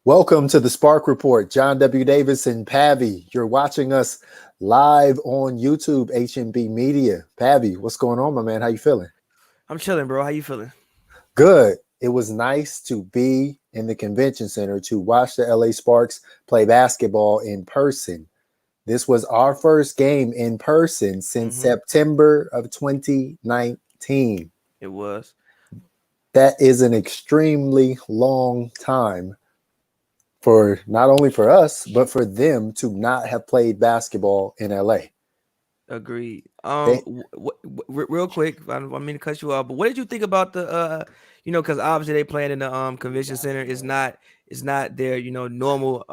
Welcome to the Spark Report. John W. Davis and Pavi. You're watching us live on YouTube, HNB Media. Pavi, what's going on, my man? How you feeling? I'm chilling, bro. How you feeling? Good. It was nice to be in the convention center to watch the LA Sparks play basketball in person. This was our first game in person since September of 2019. It was. That is an extremely long time for not only for us, but for them to not have played basketball in LA. Agreed. They, Real quick, I don't mean to cut you off, but what did you think about the because obviously they playing in the convention center. It's not their normal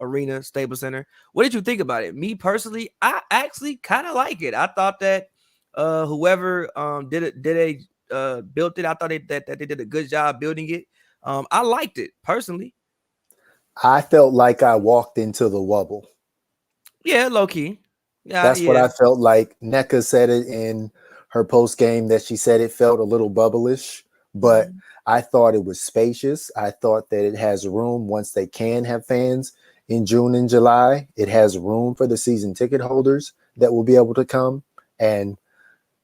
arena, Staples Center. What did you think about it? Me personally, I actually kind of like it. I thought that whoever built it, I thought that they did a good job building it. I liked it personally. I felt like I walked into the Wubble. Yeah, low key. Yeah, That's what yeah. I felt like. NECA said it in her post game that she said it felt a little bubblish, but I thought it was spacious. I thought that it has room once they can have fans in June and July. It has room for the season ticket holders that will be able to come. And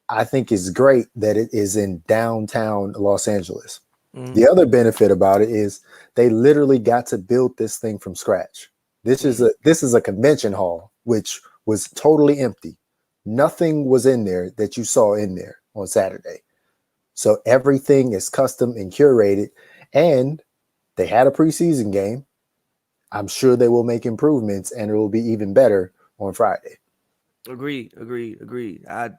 I think it's great that it is in downtown Los Angeles. The other benefit about it is they literally got to build this thing from scratch. This is a convention hall, which was totally empty. Nothing was in there that you saw in there on Saturday. So everything is custom and curated. And they had a preseason game. I'm sure they will make improvements and it will be even better on Friday. Agreed. I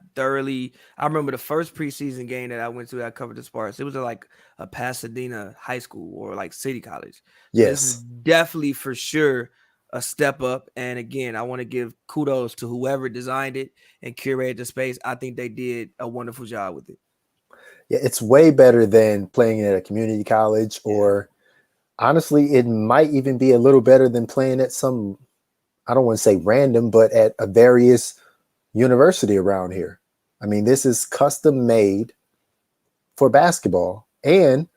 remember the first preseason game that I went to. I covered the Sparks. It was at like a Pasadena high school or like City College. So this is Yes. definitely for sure a step up. And again, I want to give kudos to whoever designed it and curated the space. I think they did a wonderful job with it. Yeah, it's way better than playing at a community college, or honestly, it might even be a little better than playing at some, I don't want to say random, but at a various university around here. I mean, this is custom made for basketball, and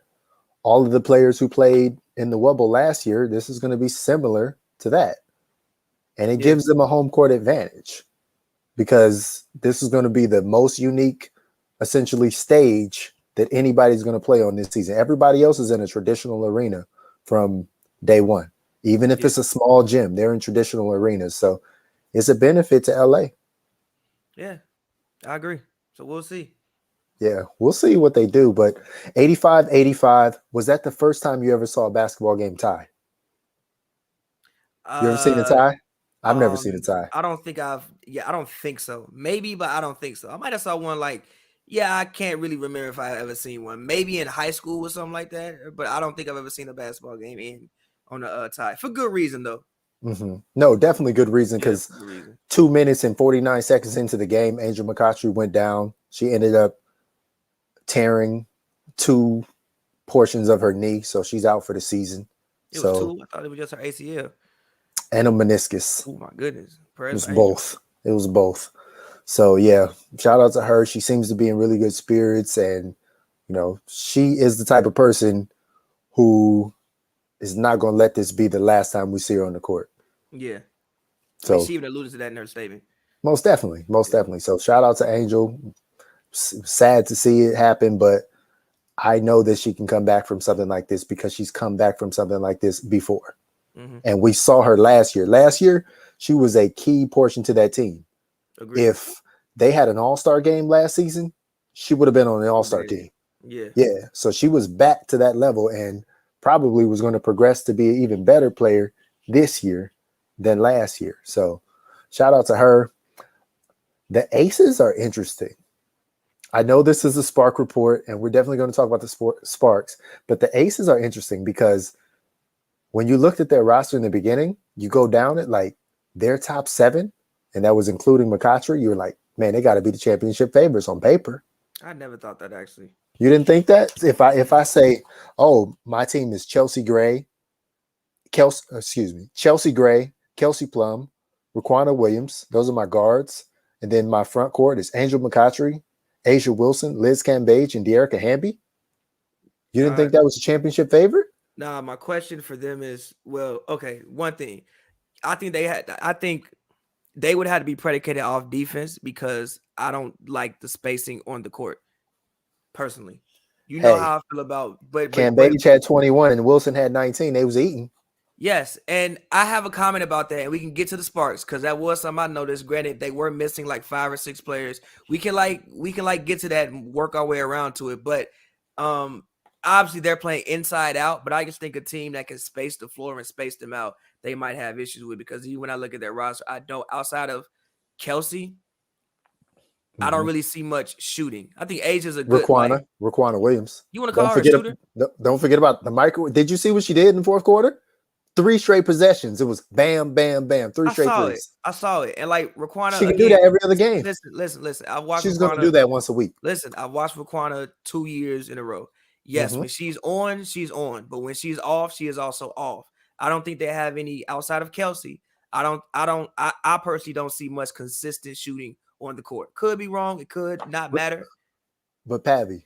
all of the players who played in the Wubble last year, this is going to be similar to that. And it gives them a home court advantage because this is going to be the most unique, essentially, stage that anybody's going to play on this season. Everybody else is in a traditional arena from day one. Even if it's a small gym, they're in traditional arenas. So it's a benefit to LA. Yeah, I agree. So we'll see. Yeah, we'll see what they do. But 85-85, was that the first time you ever saw a basketball game tie? You ever seen a Uh, tie? I've never seen a tie. I don't think I don't think so. Maybe, but I don't think so. I might have saw one like, yeah, I can't really remember if I ever seen one. Maybe in high school or something like that, but I don't think I've ever seen a basketball game on a tie for good reason though. No, definitely good reason Yeah, because for good reason. 2 minutes and 49 seconds into the game, Angel McCoughtry went down. She ended up tearing 2 portions of her knee, so she's out for the season. It was So, two. I thought it was just her ACL. and a meniscus. Oh my goodness. It was Angel. both. It was both. So yeah, shout out to her. She seems to be in really good spirits, and she is the type of person who is not going to let this be the last time we see her on the court. Yeah. I mean, So she even alluded to that in her statement. most definitely. So shout out to Angel. Sad to see it happen, but I know that she can come back from something like this because she's come back from something like this before. And we saw her last year. Last year, she was a key portion to that team. Agreed. If they had an all-star game last season, she would have been on the all-star team. Yeah. So she was back to that level and probably was going to progress to be an even better player this year than last year. So shout out to her. The Aces are interesting. I know this is a Spark report, and we're definitely going to talk about the Sparks, but the Aces are interesting because when you looked at their roster in the beginning, you go down at like their top 7, and that was including McCoughtry. You were like, man, they got to be the championship favorites on paper. I never thought that actually. You didn't think that? If I say, oh, my team is Chelsea Gray, Kelsey Plum, Raquana Williams. Those are my guards. And then my front court is Angel McCoughtry, Asia Wilson, Liz Cambage, and De'Erica Hamby. You didn't think that was a championship favorite? Now, my question for them is, well, okay, one thing. I think they would have to be predicated off defense because I don't like the spacing on the court personally. You know Hey, how I feel about, but Cambage had 21 and Wilson had 19. They was eating. yes, and I have a comment about that, and we can get to the Sparks because that was something I noticed. Granted, they were missing like 5 or 6 players. We can get to that and work our way around to it, but um, obviously they're playing inside out. But I just think a team that can space the floor and space them out, they might have issues with because even when I look at their roster, I don't outside of Kelsey, I don't Mm-hmm. really see much shooting. I think Asia's a good Raquana Williams. you want to Don't call her a forget. shooter. Don't forget about the micro. Did you see what she did in the fourth quarter? 3 straight possessions. It was bam, bam, bam. 3 straight threes. I saw it, and like Raquana She can do again. that every other game. Listen. I watched She's going to do Raquana. that once a week. Listen, I watched Raquana 2 years in a row. Yes, Mm-hmm. when she's on, she's on. But when she's off, she is also off. I don't think they have any outside of Kelsey. I personally don't see much consistent shooting on the court. Could be wrong. It could not matter. But Pavi,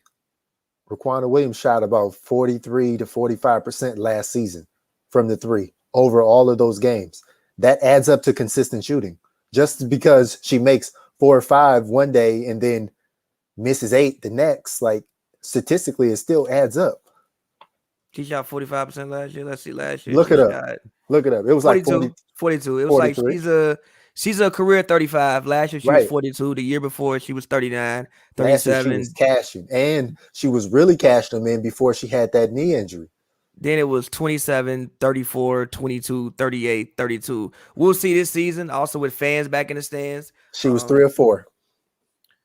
Raquana Williams shot about 43 to 45% last season from the three over all of those games. That adds up to consistent shooting. Just because she makes 4 or 5 one day and then misses 8 the next, like statistically, it still adds up. She shot 45% last year. Let's see. Last year Look she it up. shot Look it up. It was like 42. It was 43. like she's a career 35. Last year she was Right. 42. The year before she was 39, Last year she was 37. cashing, and she was really cashing them in before she had that knee injury. Then it was 27, 34, 22, 38, 32. We'll see this season also with fans back in the stands. She was 3 or 4,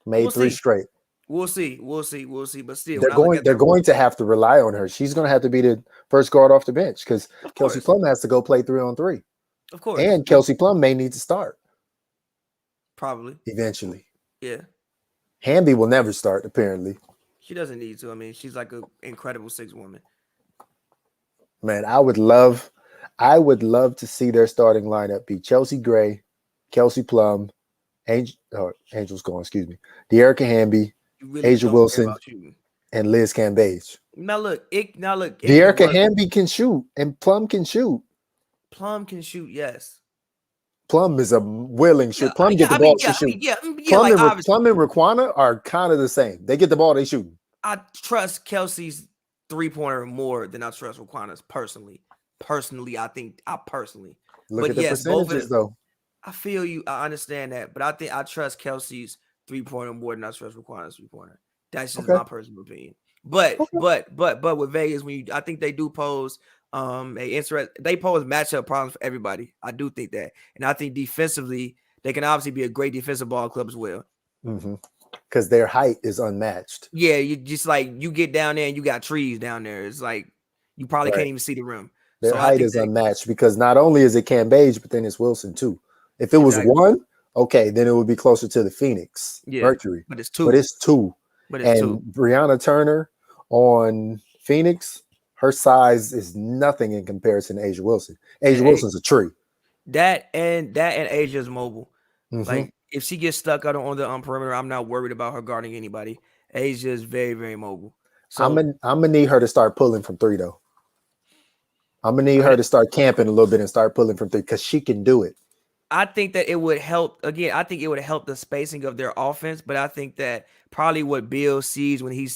made We'll 3 see. straight. We'll see. But still, They're when I look going. at They're their going to have to rely on her. She's going to have to be the first guard off the bench because of Kelsey course, Plum has to go play 3-on-3, of course, and Kelsey Plum may need to start probably, eventually. yeah. Hamby will never start apparently. She doesn't need to. I mean, she's like an incredible 6 woman. Man, I would love to see their starting lineup be Chelsea Gray, Kelsey Plum, Angel's going. Excuse me, De'Erica Hamby, You really Asia don't care Wilson, about shooting. and Liz Cambage. Now look, it can De'Erica work. Hamby can shoot, and Plum can shoot. Plum can shoot, yes. Plum is a willing shooter. Plum get the I ball, mean, she shoot. yeah. Plum Like and obviously, Plum and Raquana are kind of the same. They get the ball, they shoot. I trust Kelsey's 3-pointer more than I trust Raquana's personally. I think I personally. Look But at the yes, both of percentages, them. though. I feel you. I understand that, but I think I trust Kelsey's 3-pointer more than I trust Raquana's 3-pointer. That's just Okay. my personal opinion. But with Vegas, I think they do pose they pose matchup problems for everybody. I do think that, and I think defensively they can obviously be a great defensive ball club as well. Because their height is unmatched. Yeah, you just like you get down there and you got trees down there. It's like you probably can't even see the rim. Their So height is unmatched because not only is it Cambage, but then it's Wilson too. If it was one, okay, then it would be closer to the Phoenix Mercury. But it's two. And Brianna Turner on Phoenix, her size is nothing in comparison to Asia Wilson. Asia Wilson's a tree. That and Asia's mobile. Like if she gets stuck out on the perimeter, I'm not worried about her guarding anybody. Asia is very, very mobile. So I'm gonna need her to start pulling from 3 though. I'm gonna need her to start camping a little bit and start pulling from 3 because she can do it. I think that it would help. Again, I think it would help the spacing of their offense. But I think that probably what Bill sees when he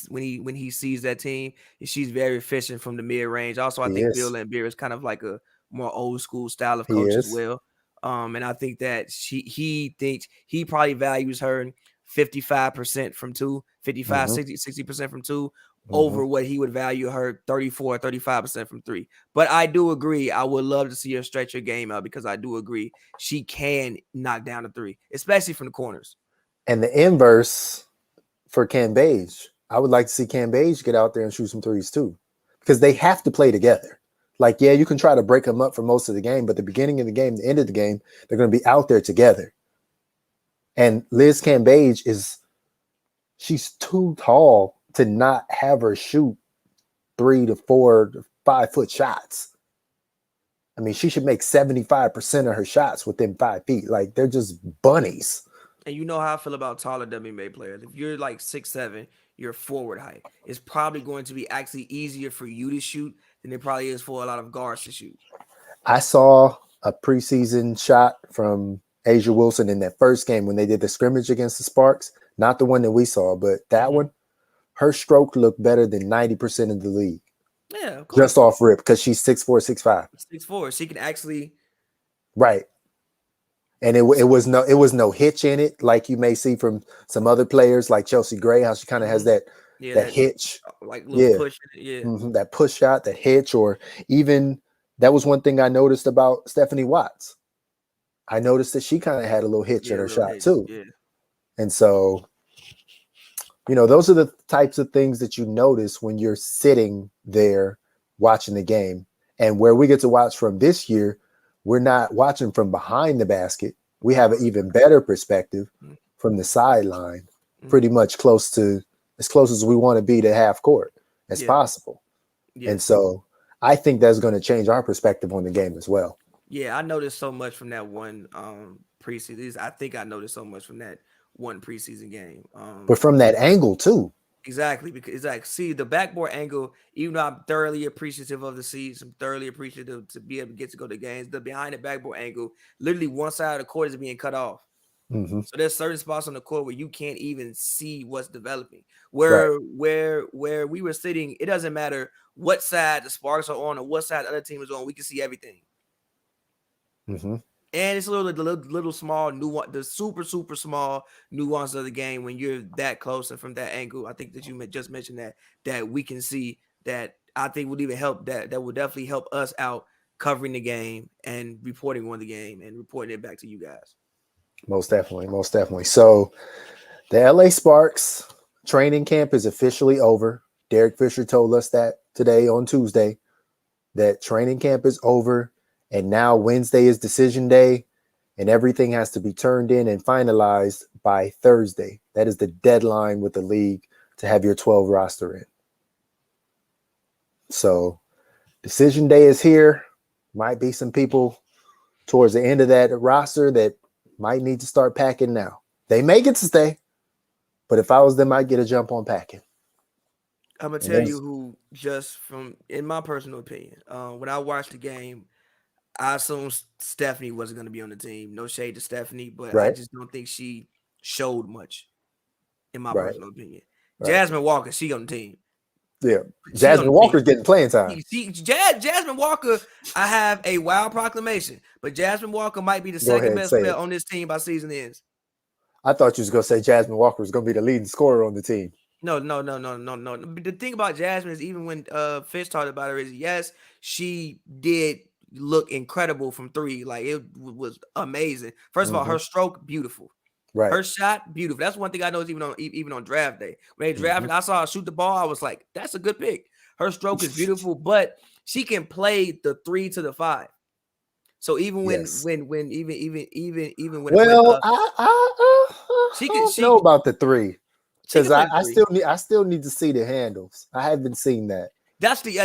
sees that team is she's very efficient from the mid range. Also, I think Bill Laimbeer is kind of like a more old school style of coach as well. And I think that he thinks he probably values her 55% from 2, 55, 60% from 2 over what he would value her 34, 35% from 3. But I do agree. I would love to see her stretch her game out because I do agree she can knock down a 3, especially from the corners. And the inverse for Cambage, I would like to see Cambage get out there and shoot some 3s too, because they have to play together. Like, yeah, you can try to break them up for most of the game, but the beginning of the game, the end of the game, they're going to be out there together. And Liz Cambage she's too tall to not have her shoot 3 to 4 to 5 foot shots. I mean, she should make 75% of her shots within 5 feet. Like, they're just bunnies. And you know how I feel about taller WNBA players. If you're like 6'7", your forward height, it's probably going to be actually easier for you to shoot than it probably is for a lot of guards to shoot. I saw a preseason shot from Asia Wilson in that first game when they did the scrimmage against the Sparks. Not the one that we saw, but that one, her stroke looked better than 90% of the league. Yeah, of course. Just off rip, because she's 6'4", 6'5". 6'4". She can actually. Right. And it was no hitch in it, like you may see from some other players like Chelsea Gray, how she kind of has that hitch. Like little push in it, that push shot, that hitch, or even that was one thing I noticed about Stephanie Watts. I noticed that she kind of had a little hitch in her shot too. Yeah. And so, those are the types of things that you notice when you're sitting there watching the game. And where we get to watch from this year, we're not watching from behind the basket. We have an even better perspective from the sideline, pretty much as close as we want to be to half court as possible. Yeah. And so I think that's going to change our perspective on the game as well. Yeah, I noticed so much from that one preseason. I think I noticed so much from that one preseason game. But from that angle too. Exactly, because it's like, see, the backboard angle, even though I'm thoroughly appreciative of the seats, I'm thoroughly appreciative to be able to get to go to games, the behind the backboard angle, literally one side of the court is being cut off. So there's certain spots on the court where you can't even see what's developing. Where we were sitting, it doesn't matter what side the Sparks are on or what side the other team is on, we can see everything. And it's a little small nuance, the super small nuance of the game when you're that close and from that angle. I think that you just mentioned that we can see that. I think would even help that would definitely help us out covering the game and reporting on the game and reporting it back to you guys. Most definitely. So the LA Sparks training camp is officially over. Derek Fisher told us that today on Tuesday, that training camp is over. And now Wednesday is decision day, and everything has to be turned in and finalized by Thursday. That is the deadline with the league to have your 12 roster in. So decision day is here. Might be some people towards the end of that roster that might need to start packing now. They may get to stay, but if I was them, I'd get a jump on packing. I'm going to tell you who, just from, in my personal opinion, when I watched the game, I assumed Stephanie wasn't going to be on the team. No shade to Stephanie, but I just don't think she showed much, in my personal opinion. Jasmine Walker, she on the team. Yeah, Jasmine Walker's getting playing time. Jasmine Walker, I have a wild proclamation, but Jasmine Walker might be the second best player on this team by season ends. I thought you was going to say Jasmine Walker was going to be the leading scorer on the team. No. The thing about Jasmine is, even when Fish talked about her, is yes, she did look incredible from three. Like, it was amazing. First of all, her stroke, beautiful. Right. Her shot, beautiful. That's one thing I know is even on draft day. When they drafted, I saw her shoot the ball. I was like, that's a good pick. Her stroke is beautiful, but she can play the 3 to the 5. So even when she can know about the 3, because I still need to see the handles. I haven't seen that. That's the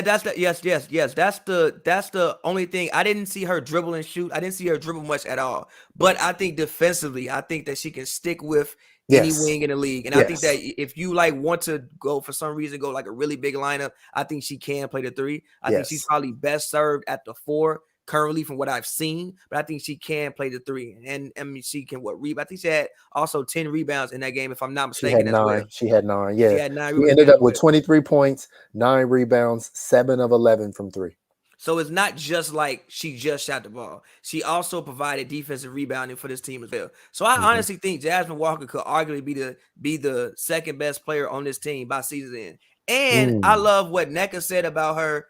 only thing. I didn't see her dribble and shoot. I didn't see her dribble much at all. But I think defensively, I think that she can stick with any wing in the league. And I think that if you want to go for some reason, go like a really big lineup, I think she can play the 3. I think she's probably best served at the 4 currently from what I've seen, but I think she can play the 3. And I mean, she can rebound. I think she had also 10 rebounds in that game, if I'm not mistaken. She had 9. Yeah. She had 9 She ended up with 23 points, 9 rebounds, 7 of 11 from 3. So it's not just like she just shot the ball. She also provided defensive rebounding for this team as well. So I honestly think Jasmine Walker could arguably be the second best player on this team by season's end. And I love what NECA said about her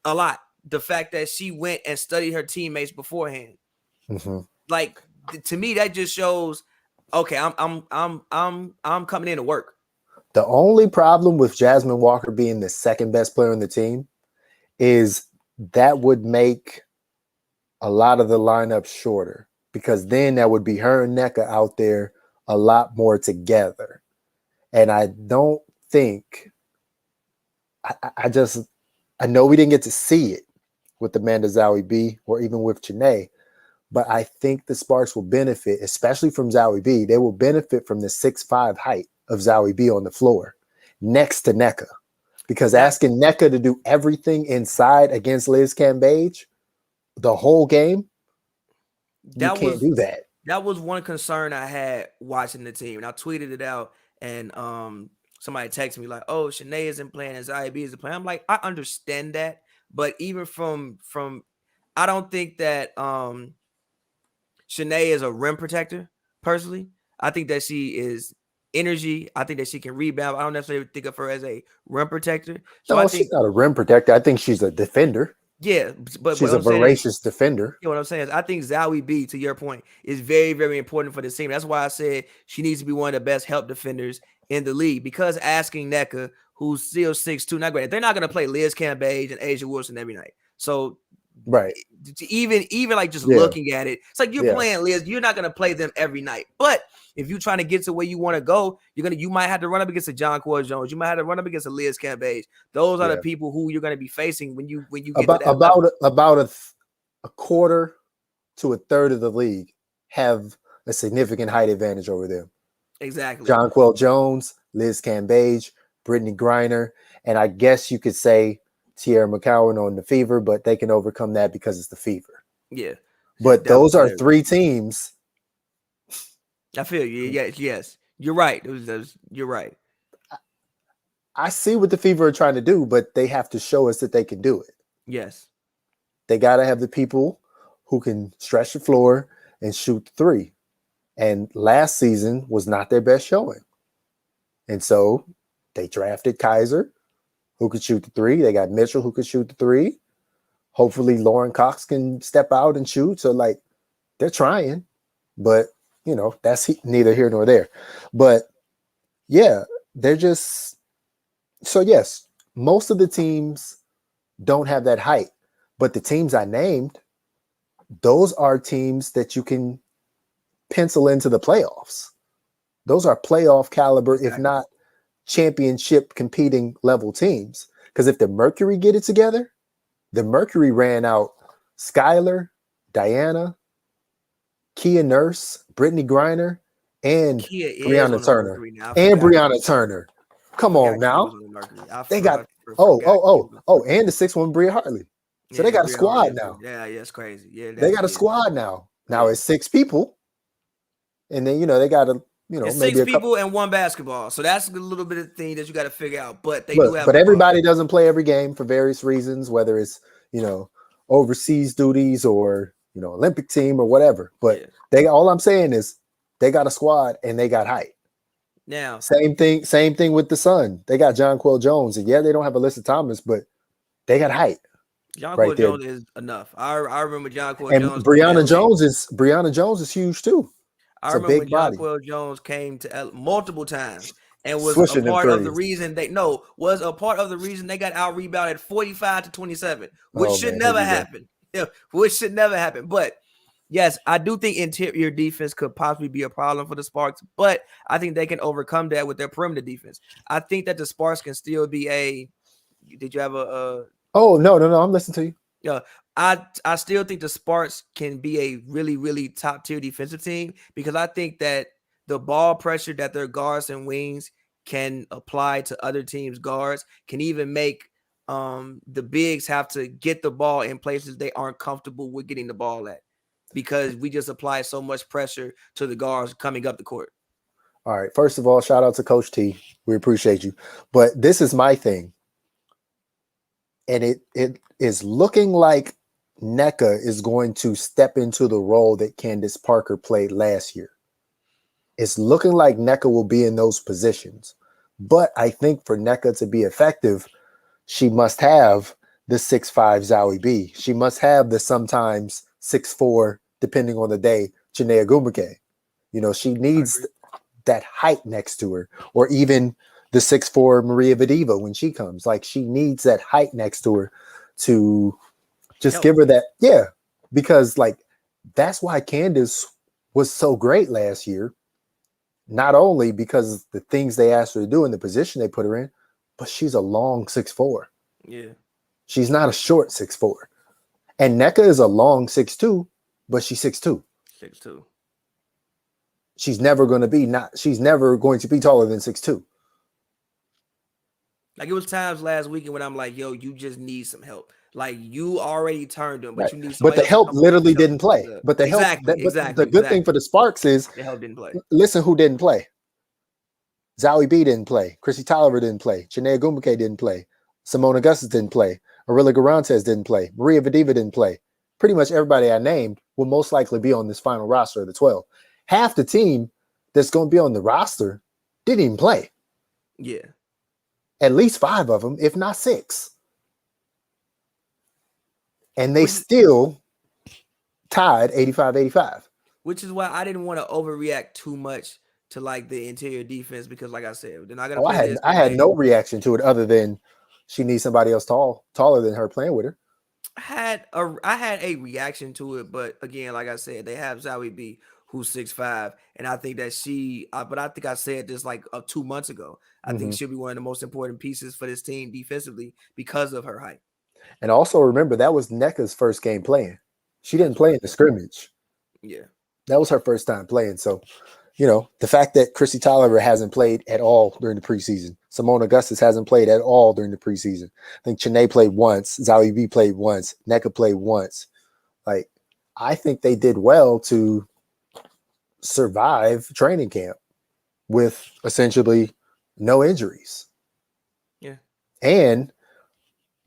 a lot. The fact that she went and studied her teammates beforehand, like, to me, that just shows, okay, I'm coming in to work. The only problem with Jasmine Walker being the second best player on the team is that would make a lot of the lineup shorter, because then that would be her and NECA out there a lot more together. And I don't think, I know we didn't get to see it with Amanda Zowie B or even with Janae, but I think the Sparks will benefit, especially from Zowie B. They will benefit from the 6'5" height of Zowie B on the floor next to NECA. because asking NECA to do everything inside against Liz Cambage the whole game, you can't do that. That was one concern I had watching the team, and I tweeted it out, and somebody texted me like, "Oh, Shanae isn't playing, as IB isn't playing." I'm like, I understand that, but even from I don't think that Shanae is a rim protector. Personally, I think that she is energy. I think that she can rebound. I don't necessarily think of her as a rim protector. So I think she's not a rim protector. I think she's a defender. Yeah, but she's a voracious defender. You know what I'm saying is, I think Zowie B, to your point, is very, very important for this team. That's why I said she needs to be one of the best help defenders in the league. Because asking NECA, who's still 6'2", not great, they're not going to play Liz Cambage and Asia Wilson every night. So right, even like just looking at it, it's like you're playing Liz. You're not going to play them every night, but if you're trying to get to where you want to go, you might have to run up against a Jonquel Jones. You might have to run up against a Liz Cambage. Those are the people who you're going to be facing when you get to that level. About a quarter to a third of the league have a significant height advantage over them. Exactly. Jonquel Jones, Liz Cambage, Brittany Griner, and I guess you could say Tierra McCowan on the Fever, but they can overcome that because it's the Fever. Yeah. But those are three teams. I feel you. Yes. You're right. You're right. I see what the Fever are trying to do, but they have to show us that they can do it. Yes. They got to have the people who can stretch the floor and shoot three. And last season was not their best showing. And so they drafted Kaiser, who could shoot the three. They got Mitchell, who could shoot the three. Hopefully Lauren Cox can step out and shoot. So, like, they're trying, but that's neither here nor there. But yeah, they're just so yes, most of the teams don't have that height, but the teams I named, those are teams that you can pencil into the playoffs. Those are playoff caliber, if not championship competing level teams. Because if the Mercury get it together, the Mercury ran out Skylar, Diana, Kia Nurse, Brittany Griner, and Brianna Turner. Brianna Turner. Come on now. They got and the 6'1" Bria Hartley. So they got a squad now. Yeah, it's crazy. Yeah, they got a squad now. Now it's 6 people. And then they got it's maybe 6 people and 1 basketball. So that's a little bit of thing that you got to figure out. But but everybody doesn't play every game for various reasons, whether it's overseas duties or Olympic team or whatever. But all I'm saying is they got a squad and they got height. Now same thing with the Sun. They got Jonquel Jones, and they don't have Alyssa Thomas, but they got height. Jonquel Jones is enough. I remember Jonquel and Jones. Brianna Jones is huge too. I remember when Jonquel Jones came to multiple times and was a part of the reason they got out rebounded 45-27, which should never happen. Which should never happen. But yes, I do think interior defense could possibly be a problem for the Sparks, but I think they can overcome that with their perimeter defense. I think that the Sparks can still be did you have a Oh, no, I'm listening to you. Yeah, I still think the Sparks can be a really, really top tier defensive team because I think that the ball pressure that their guards and wings can apply to other teams' guards can even make the bigs have to get the ball in places they aren't comfortable with getting the ball at because we just apply so much pressure to the guards coming up the court. All right. First of all, shout out to Coach T. We appreciate you. But this is my thing. And it is looking like NECA is going to step into the role that Candace Parker played last year. It's looking like NECA will be in those positions. But I think for NECA to be effective, she must have the 6'5" Zowie B. She must have the sometimes 6'4", depending on the day, Chinea Gumake. She needs that height next to her, or even the 6'4" Maria Vadiva when she comes. Like, she needs that height next to her to just give her that. Yeah, because that's why Candace was so great last year. Not only because of the things they asked her to do in the position they put her in, but she's a long 6'4". Yeah. She's not a short 6'4". And NECA is a long 6'2", but she's 6'2". 6'2". She's never going to be taller than 6'2". Like it was times last weekend when I'm like, yo, you just need some help. Like you already turned them, but Right. you need But somebody the else to help come over and literally step didn't things play. up. But the help Exactly, but the exactly, good thing for exactly. the Sparks is The help didn't play. listen who didn't play. Zowie B didn't play. Chrissy Tolliver didn't play. Chinea Gumbuke didn't play. Simone Augustus didn't play. Arilla Garantes didn't play. Maria Vadiva didn't play. Pretty much everybody I named will most likely be on this final roster of the 12. Half the team that's going to be on the roster didn't even play. Yeah. At least 5 of them, if not 6. And they still tied 85-85. Which is why I didn't want to overreact too much to like the interior defense because, like I said, they're not gonna Oh, play this. I had no reaction to it other than she needs somebody else taller than her playing with her. I had a reaction to it, but again, like I said, they have Zowie B who's 6'5", and I think that but I think I said this like 2 months ago. I think she'll be one of the most important pieces for this team defensively because of her height. And also remember that was NECA's first game playing. She didn't play in the scrimmage. Yeah. That was her first time playing. So, the fact that Chrissy Tolliver hasn't played at all during the preseason, Simone Augustus hasn't played at all during the preseason. I think Chene played once, Zowie B played once, NECA played once. Like, I think they did well to survive training camp with essentially no injuries. Yeah. And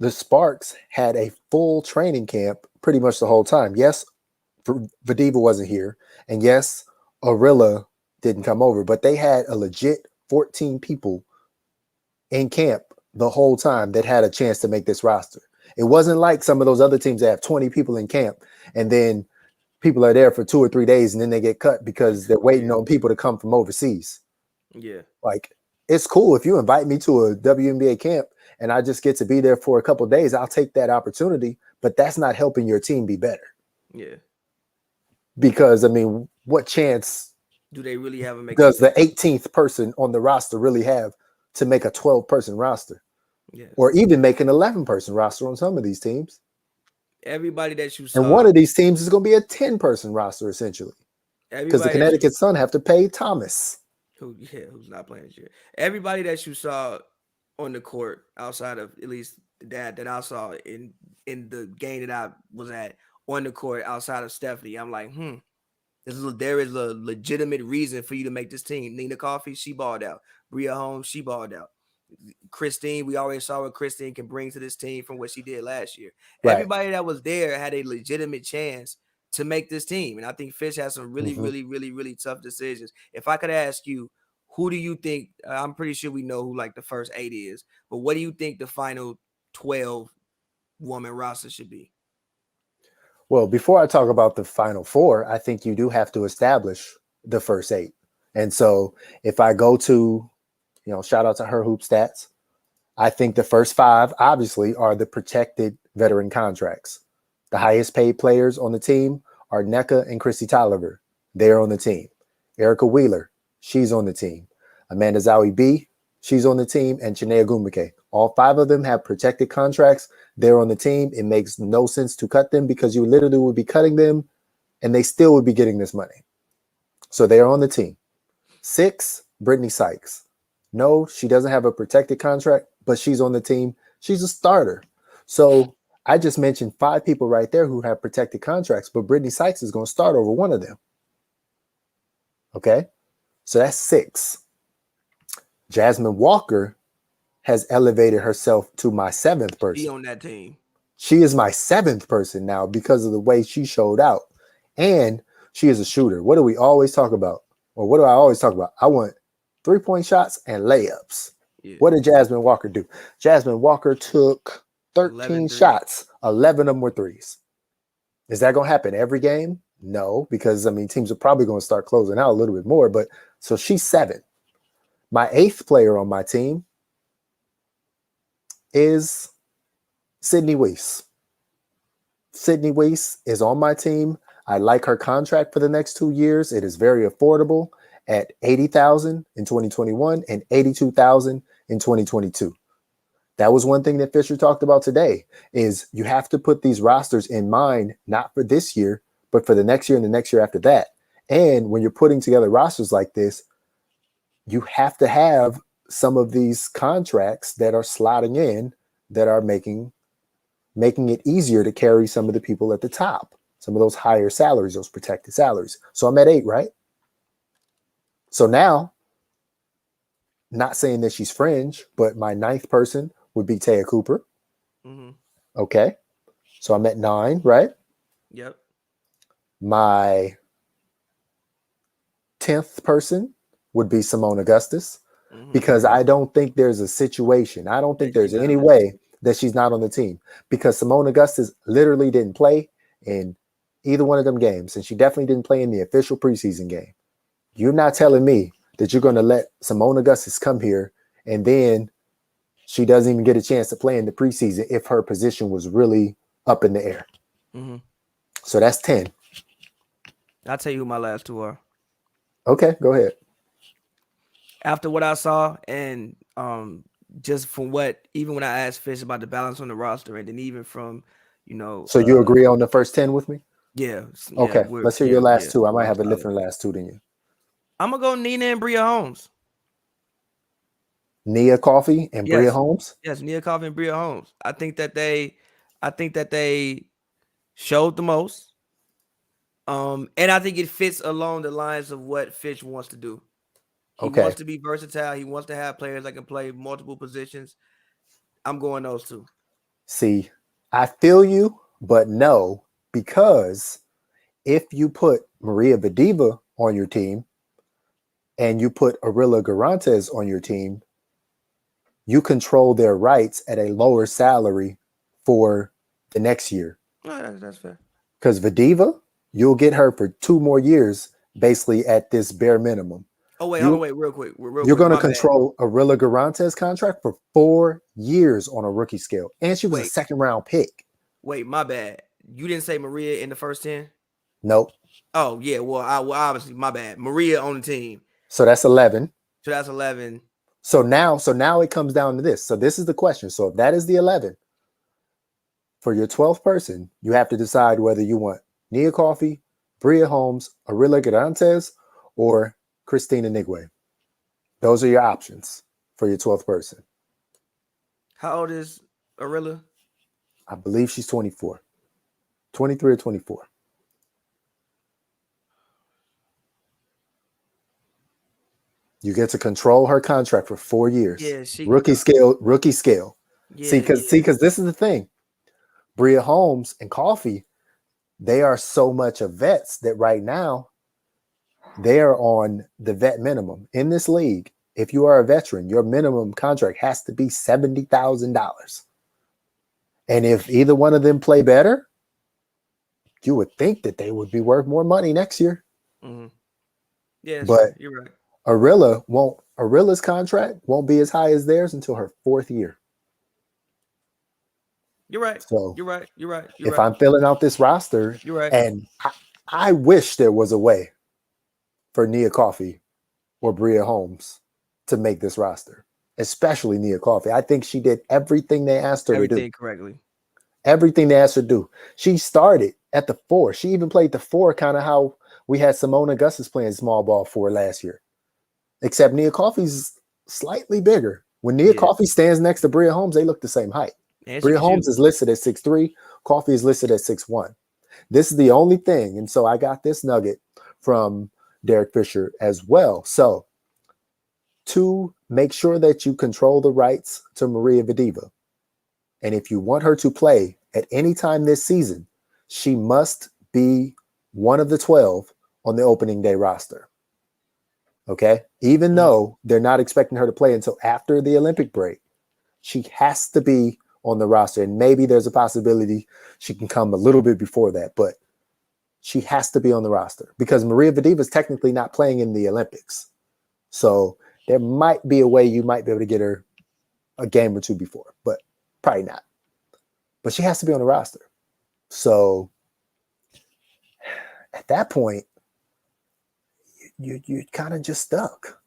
the Sparks had a full training camp pretty much the whole time. Yes, Vadiva wasn't here. And yes, Arilla didn't come over, but they had a legit 14 people in camp the whole time that had a chance to make this roster. It wasn't like some of those other teams that have 20 people in camp and then people are there for 2 or 3 days and then they get cut because they're waiting on people to come from overseas. Yeah. Like, it's cool if you invite me to a WNBA camp and I just get to be there for a couple of days, I'll take that opportunity, but that's not helping your team be better. Yeah. Because, I mean, what chance do they really have does the 18th person on the roster really have to make a 12-person roster? Yes. Or even make an 11-person roster on some of these teams? Everybody that you saw. And one of these teams is going to be a 10-person roster, essentially. Because the Connecticut Sun have to pay Thomas. Who's not playing this year. Everybody that you saw on the court outside of at least that I saw in the game that I was at on the court outside of Stephanie, I'm like, there is a legitimate reason for you to make this team. Nina Coffey, she balled out. Bria Holmes, she balled out. Christine, we always saw what Christine can bring to this team from what she did last year. Right. Everybody that was there had a legitimate chance to make this team. And I think Fish has some really, really, really, really tough decisions. If I could ask you, who do you think, I'm pretty sure we know who like the first 8 is, but what do you think the final 12 woman roster should be? Well, before I talk about the final 4, I think you do have to establish the first 8. And so if I go to, shout out to her hoop stats, I think the first 5 obviously are the protected veteran contracts. The highest paid players on the team are NECA and Chrissy Tolliver. They're on the team. Erica Wheeler, she's on the team. Amanda Zowie B, she's on the team. And Chinea Gumbuke. All 5 of them have protected contracts. They're on the team. It makes no sense to cut them because you literally would be cutting them and they still would be getting this money. So they are on the team. 6, Britney Sykes. No, she doesn't have a protected contract, but she's on the team. She's a starter. So I just mentioned 5 people right there who have protected contracts, but Britney Sykes is going to start over one of them. Okay? So that's 6. Jasmine Walker has elevated herself to my 7th person. She on that team. She is my 7th person now because of the way she showed out. And she is a shooter. What do we always talk about? Or what do I always talk about? I want 3-point shots and layups. Yeah. What did Jasmine Walker do? Jasmine Walker took 13 shots. 11 of them were threes. Is that going to happen every game? No, because, teams are probably going to start closing out a little bit more. But so she's 7. My 8th player on my team is Sydney Wiese. Sydney Wiese is on my team. I like her contract for the next 2 years. It is very affordable at $80,000 in 2021 and $82,000 in 2022. That was one thing that Fisher talked about today is you have to put these rosters in mind, not for this year, but for the next year and the next year after that. And when you're putting together rosters like this, you have to have some of these contracts that are slotting in that are making it easier to carry some of the people at the top, some of those higher salaries, those protected salaries. So I'm at 8, right? So now, not saying that she's fringe, but my 9th person would be Taya Cooper. Mm-hmm. Okay. So I'm at 9, right? Yep. My 10th person would be Simone Augustus, because I don't think there's a situation. I don't think there's any way that she's not on the team, because Simone Augustus literally didn't play in either one of them games, and she definitely didn't play in the official preseason game. You're not telling me that you're going to let Simone Augustus come here and then she doesn't even get a chance to play in the preseason if her position was really up in the air. Mm-hmm. So that's 10. I'll tell you who my last 2 are. Okay, go ahead. After what I saw, and just from what, even when I asked Fish about the balance on the roster, and then even from, So you agree on the first 10 with me? Yeah. Okay, let's hear your last 2. I might have a different last 2 than you. I'm gonna go Nina and Bria Holmes. Nia Coffey and Bria Holmes? Yes, Nia Coffey and Bria Holmes. I think that they showed the most. And I think it fits along the lines of what Fish wants to do. He wants to be versatile. He wants to have players that can play multiple positions. I'm going those 2. See, I feel you, but no, because if you put Maria Vadiva on your team and you put Arilla Garantes on your team, you control their rights at a lower salary for the next year. Oh, that's fair. Because Vadiva, you'll get her for 2 more years, basically at this bare minimum. Oh, wait, hold on, real quick. You're going to control Arilla Garantes' contract for 4 years on a rookie scale. And she was a second-round pick. Wait, my bad. You didn't say Maria in the first 10? Nope. Oh, yeah. Well, obviously, my bad. Maria on the team. So that's 11. So that's 11. So now it comes down to this. So this is the question. So if that is the 11, for your 12th person, you have to decide whether you want Nia Coffey, Bria Holmes, Arilla Garantes, or Christina Nigwe. Those are your options for your 12th person. How old is Arilla? I believe she's 24. 23 or 24. You get to control her contract for 4 years. Yeah, rookie scale. Yeah, see, because this is the thing. Bria Holmes and Coffey, they are so much of vets that right now they are on the vet minimum. In this league, if you are a veteran, your minimum contract has to be $70,000. And if either one of them play better, you would think that they would be worth more money next year. Mm-hmm. Yeah, but you're right. Arilla's contract won't be as high as theirs until her 4th year. You're right. So you're right. If I'm filling out this roster, you're right. And I wish there was a way for Nia Coffey or Bria Holmes to make this roster, especially Nia Coffey. I think she did everything they asked her to do. Everything correctly. Everything they asked her to do. She started at the 4. She even played the 4, kind of how we had Simone Augustus playing small ball 4 last year. Except Nia Coffey's slightly bigger. When Nia Coffey stands next to Bria Holmes, they look the same height. Bria Holmes is listed at 6'3". Coffey is listed at 6'1". This is the only thing. And so I got this nugget from Derek Fisher as well. So to make sure that you control the rights to Maria Vadiva, and if you want her to play at any time this season, she must be one of the 12 on the opening day roster. Okay? Even though they're not expecting her to play until after the Olympic break, she has to be on the roster. And maybe there's a possibility she can come a little bit before that, but she has to be on the roster because Maria Vadiva is technically not playing in the Olympics. So there might be a way you might be able to get her a game or 2 before, but probably not. But she has to be on the roster. So at that point, you're kind of just stuck.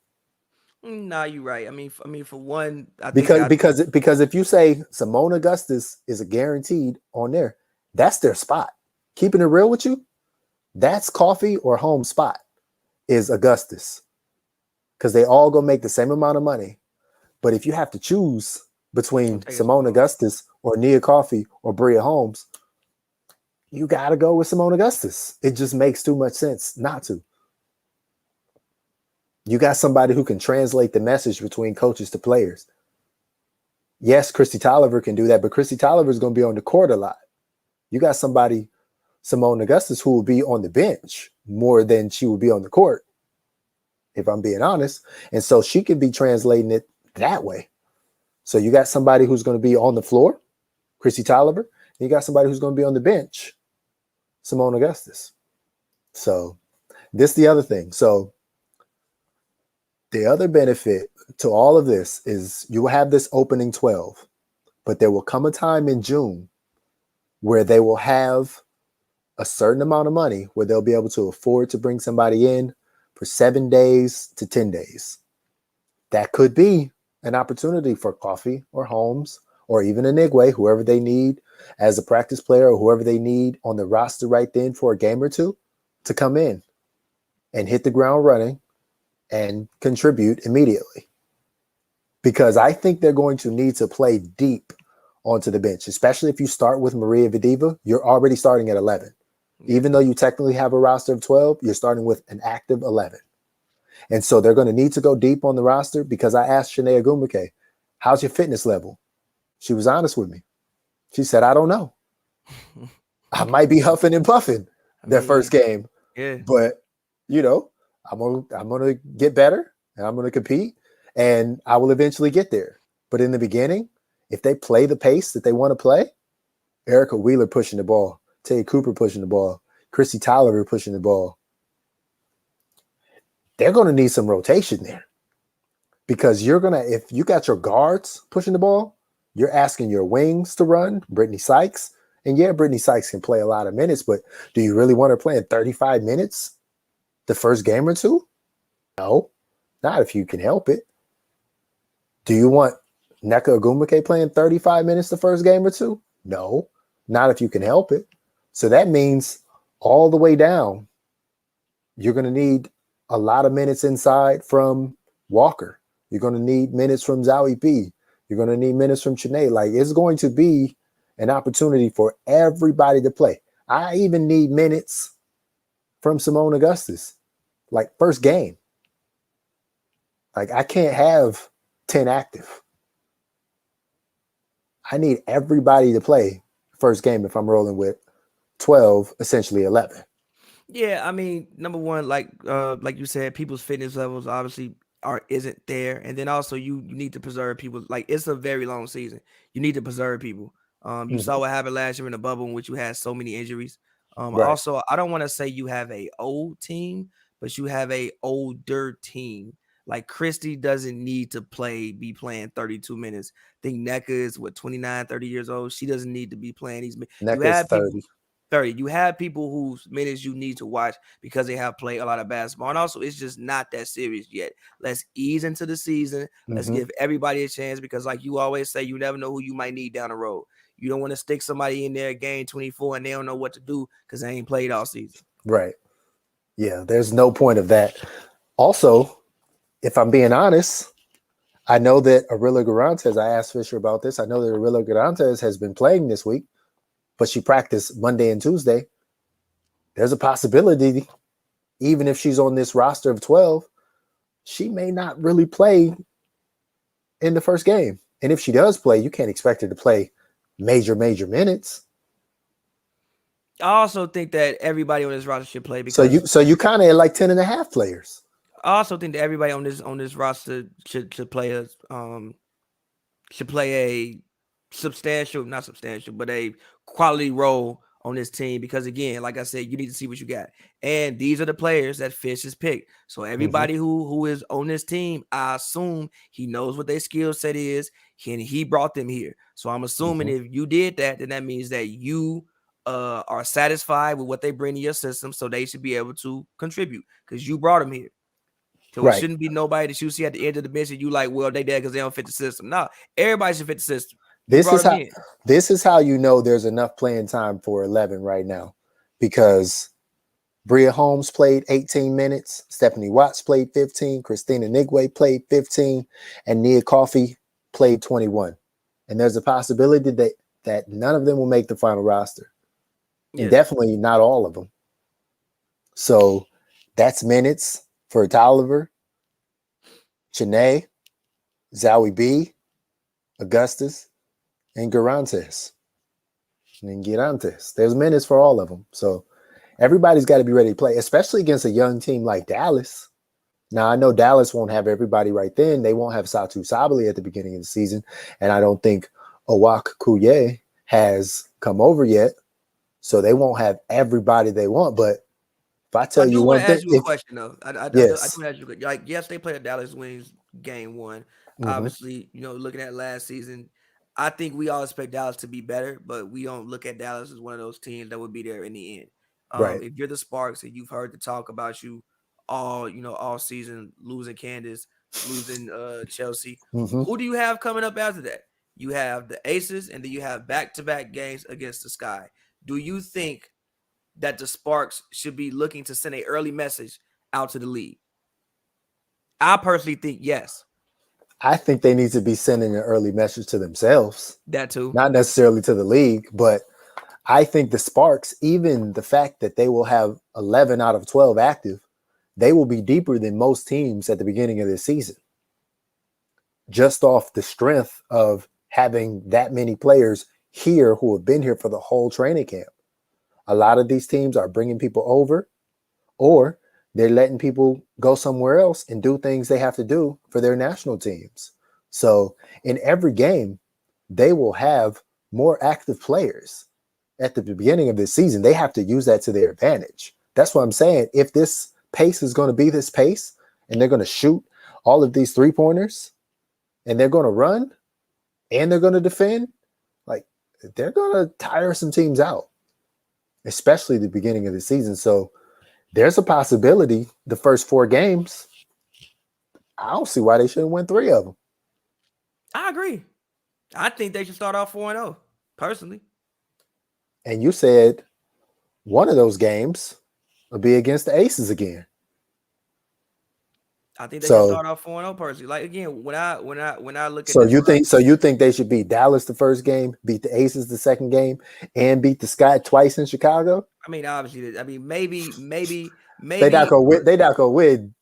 Nah, you're right. I mean, for one, because if you say Simone Augustus is a guaranteed on there, that's their spot. Keeping it real with you, that's Coffey or Holmes' spot is Augustus, because they all gonna make the same amount of money. But if you have to choose between take it Simone slow. Augustus or Nia Coffey or Bria Holmes, you got to go with Simone Augustus. It just makes too much sense not to. You got somebody who can translate the message between coaches to players. Yes, Christy Tolliver can do that, but Christy Tolliver is going to be on the court a lot. You got somebody, Simone Augustus, who will be on the bench more than she will be on the court, if I'm being honest. And so she can be translating it that way. So you got somebody who's going to be on the floor, Christy Tolliver, and you got somebody who's going to be on the bench, Simone Augustus. So this is the other thing. So the other benefit to all of this is you will have this opening 12, but there will come a time in June where they will have a certain amount of money where they'll be able to afford to bring somebody in for 7 days to 10 days. That could be an opportunity for Coffey or Holmes or even Anigwe, whoever they need as a practice player or whoever they need on the roster right then for a game or two to come in and hit the ground running and contribute immediately. Because I think they're going to need to play deep onto the bench, especially if you start with Maria Vadeeva, you're already starting at 11. Even though you technically have a roster of 12, you're starting with an active 11. And so they're going to need to go deep on the roster because I asked Shanae Agumake, how's your fitness level? She was honest with me. She said, I don't know. I might be huffing and puffing their first game. Yeah. But, you know, I'm gonna get better and I'm gonna compete and I will eventually get there. But in the beginning, if they play the pace that they want to play, Erica Wheeler pushing the ball, Tay Cooper pushing the ball, Chrissy Tolliver pushing the ball, they're going to need some rotation there because if you got your guards pushing the ball, you're asking your wings to run, Britney Sykes. And yeah, Britney Sykes can play a lot of minutes, but do you really want her playing 35 minutes the first game or two? No, not if you can help it. Do you want Nneka Ogwumike playing 35 minutes the first game or two? No, not if you can help it. So that means all the way down, you're going to need a lot of minutes inside from Walker. You're going to need minutes from Zowie B. You're going to need minutes from Chanae. Like, it's going to be an opportunity for everybody to play. I even need minutes from Simone Augustus, like first game. Like, I can't have 10 active. I need everybody to play first game if I'm rolling with 12, essentially 11. Yeah, I mean, number one, like you said, people's fitness levels obviously isn't there, and then also you need to preserve people. Like, it's a very long season. You need to preserve people. You saw what happened last year in the bubble in which you had so many injuries. Right. Also, I don't want to say you have a old team, but you have a older team. Like, Christy doesn't need to be playing 32 minutes. I think Nneka is 29, 30 years old. She doesn't need to be playing these minutes. Nneka's 30. 30. You have people whose minutes you need to watch because they have played a lot of basketball. And also, it's just not that serious yet. Let's ease into the season. Let's give everybody a chance because, like you always say, you never know who you might need down the road. You don't want to stick somebody in there game 24 and they don't know what to do because they ain't played all season. Right. Yeah, there's no point of that. Also, if I'm being honest, I know that Arilla Garantes, I asked Fisher about this. I know that Arilla Garantes has been playing this week, but she practiced Monday and Tuesday. There's a possibility, even if she's on this roster of 12, she may not really play in the first game. And if she does play, you can't expect her to play major minutes. I also think that everybody on this roster should play because so you kind of at like 10 and a half players. I also think that everybody on this roster should play a substantial, not substantial, but a quality role on this team because, again, like I said, you need to see what you got. And these are the players that Fish has picked. So everybody who is on this team, I assume he knows what their skill set is and he brought them here. So I'm assuming if you did that, then that means that you are satisfied with what they bring to your system, so they should be able to contribute because you brought them here. So it shouldn't be nobody that you see at the end of the bench and you like, well, they dead because they don't fit the system. No, everybody should fit the system. This is how you know there's enough playing time for 11 right now, because Bria Holmes played 18 minutes. Stephanie Watts played 15. Christina Nigwe played 15. And Nia Coffey played 21. And there's a possibility that none of them will make the final roster. And definitely not all of them. So that's minutes for Tolliver, Chanae, Zowie B, Augustus, and Garantes. And Girantes. There's minutes for all of them. So everybody's got to be ready to play, especially against a young team like Dallas. Now, I know Dallas won't have everybody right then. They won't have Satu Sabali at the beginning of the season. And I don't think Owak Kuye has come over yet. So they won't have everybody they want. But if I tell you one thing. I do want to ask you a question, though. I do ask you, like, yes, they played Dallas Wings game one. Obviously, looking at last season, I think we all expect Dallas to be better, but we don't look at Dallas as one of those teams that would be there in the end. Right. If you're the Sparks and you've heard the talk about you all season, losing Candace, losing Chelsea, who do you have coming up after that? You have the Aces, and then you have back-to-back games against the Sky. Do you think that the Sparks should be looking to send an early message out to the league? I personally think yes. I think they need to be sending an early message to themselves. That too. Not necessarily to the league, but I think the Sparks, even the fact that they will have 11 out of 12 active, they will be deeper than most teams at the beginning of the season. Just off the strength of having that many players here who have been here for the whole training camp. A lot of these teams are bringing people over, or they're letting people go somewhere else and do things they have to do for their national teams. So in every game, they will have more active players at the beginning of this season. They have to use that to their advantage. That's what I'm saying. If this pace is going to be this pace and they're going to shoot all of these 3-pointers and they're going to run and they're going to defend, like, they're going to tire some teams out, especially the beginning of the season. So there's a possibility the first 4 games, I don't see why they shouldn't win 3 of them. I agree. I think they should start off 4-0, personally. And you said one of those games will be against the Aces again. I think they should start off 4-0 personally. Like, again, when I look at you think they should beat Dallas the first game, beat the Aces the second game, and beat the Sky twice in Chicago? I mean, obviously, maybe they not gonna win.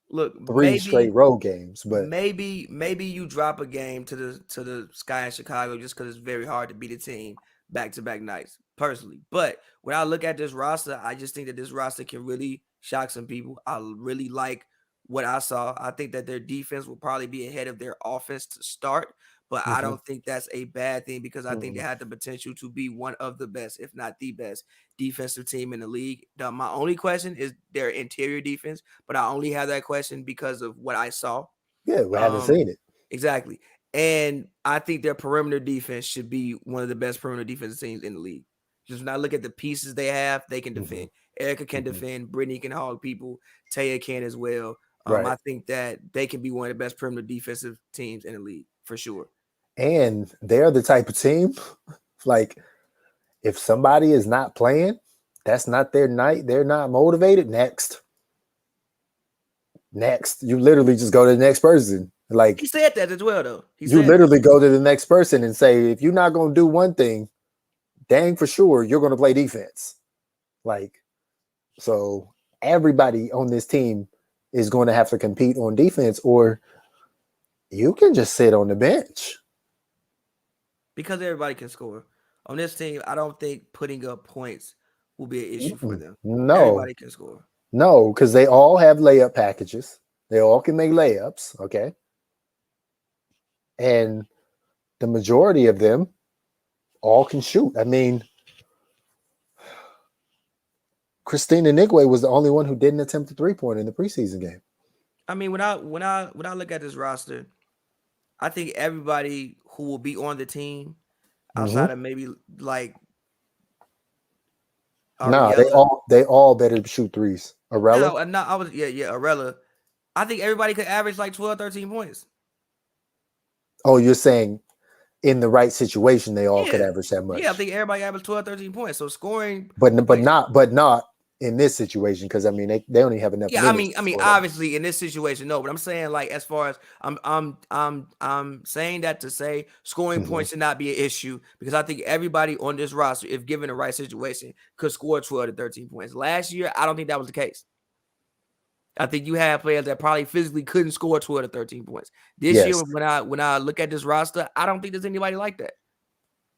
Look, 3 straight road games, but maybe you drop a game to the Sky in Chicago just because it's very hard to beat a team back-to-back nights, personally. But when I look at this roster, I just think that this roster can really shock some people. I really like what I saw. I think that their defense will probably be ahead of their offense to start, but I don't think that's a bad thing because I think they had the potential to be one of the best, if not the best, defensive team in the league. Now, my only question is their interior defense, but I only have that question because of what I saw. Yeah, we haven't seen it. Exactly. And I think their perimeter defense should be one of the best perimeter defensive teams in the league. Just when I look at the pieces they have, they can defend. Erica can defend. Brittany can hog people. Taya can as well. Right. I think that they can be one of the best perimeter defensive teams in the league, for sure. And they're the type of team, like, if somebody is not playing, that's not their night, they're not motivated, next. You literally just go to the next person. Like, he said that as well, though. You literally go to the next person and say, if you're not going to do one thing, dang for sure, you're going to play defense. Like, so everybody on this team is going to have to compete on defense, or you can just sit on the bench. Because everybody can score. On this team, I don't think putting up points will be an issue for them. No. Everybody can score. No, because they all have layup packages. They all can make layups, okay? And the majority of them all can shoot. I mean, Christina Nigwe was the only one who didn't attempt a 3-pointer in the preseason game. I mean, when I look at this roster, I think everybody who will be on the team, outside of maybe like Ariella, they all better shoot threes. Arella? Arella. I think everybody could average like 12, 13 points. Oh, you're saying in the right situation they all could average that much. Yeah, I think everybody averaged 12, 13 points. So scoring, but not in this situation, because I mean they only have enough Yeah, minutes. I mean, obviously in this situation, no, but I'm saying like as far as I'm saying that to say scoring points should not be an issue because I think everybody on this roster, if given the right situation, could score 12 to 13 points. Last year, I don't think that was the case. I think you had players that probably physically couldn't score 12 to 13 points. This year, when I look at this roster, I don't think there's anybody like that.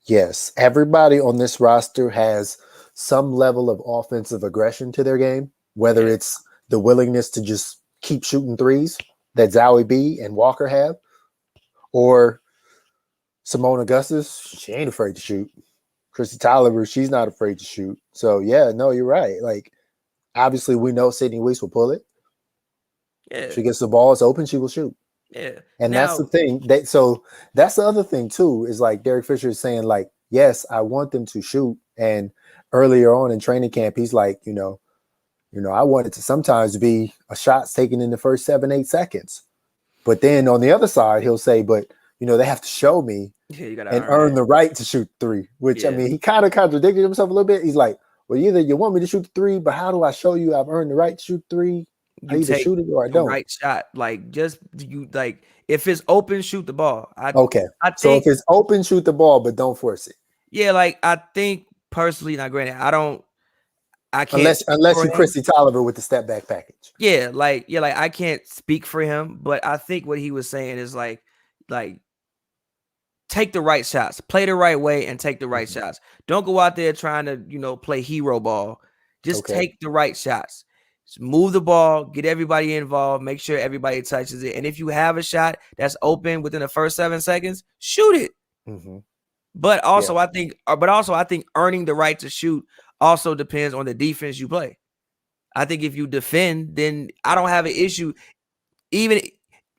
Yes, everybody on this roster has some level of offensive aggression to their game, whether it's the willingness to just keep shooting threes that Zowie B and Walker have, or Simone Augustus, she ain't afraid to shoot. Chrissy Tolliver, she's not afraid to shoot. So, yeah, no, you're right. Like, obviously, we know Sydney Wiese will pull it. Yeah. She gets the ball, it's open, she will shoot. Yeah. And that's the thing. So that's the other thing, too, is like Derek Fisher is saying, like, yes, I want them to shoot. And earlier on in training camp, he's like, I want it to sometimes be a shot taken in the first 7-8 seconds. But then on the other side, he'll say, but, they have to show me and earn the right to shoot three, which, I mean, he kind of contradicted himself a little bit. He's like, well, either you want me to shoot the three, but how do I show you I've earned the right to shoot three? I either shoot it or I don't. Right shot. Like, just if it's open, shoot the ball. So if it's open, shoot the ball, but don't force it. Yeah, like, I think personally, now granted, I can't unless you Chrissy Tolliver with the step back package. Yeah, I can't speak for him, but I think what he was saying is like take the right shots, play the right way, and take the right shots. Don't go out there trying to, play hero ball. Just take the right shots. Just move the ball, get everybody involved, make sure everybody touches it. And if you have a shot that's open within the first 7 seconds, shoot it. But also, I think earning the right to shoot also depends on the defense you play. I think if you defend, then I don't have an issue. Even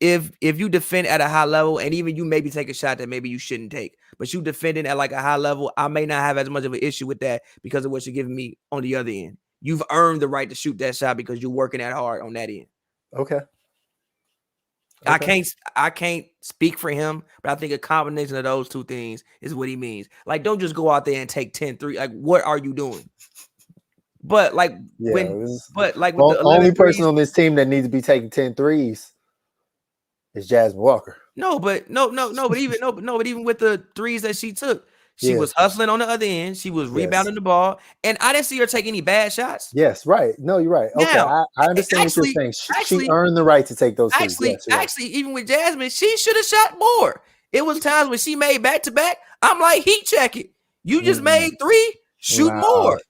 if you defend at a high level and even you maybe take a shot that maybe you shouldn't take, but you defending at like a high level, I may not have as much of an issue with that because of what you're giving me on the other end. You've earned the right to shoot that shot because you're working that hard on that end. Okay. I can't speak for him, but I think a combination of those two things is what he means. Like, don't just go out there and take 10 3. Like, what are you doing? But the only person on this team that needs to be taking 10 threes is Jasmine Walker. But even with the threes that she took, she was hustling on the other end. She was rebounding the ball, and I didn't see her take any bad shots. Yes, right. No, you're right. Okay, I understand what you're saying. She earned the right to take those threes. Actually, even with Jasmine, she should have shot more. It was times when she made back-to-back. I'm like, heat check it. You just made 3, shoot more.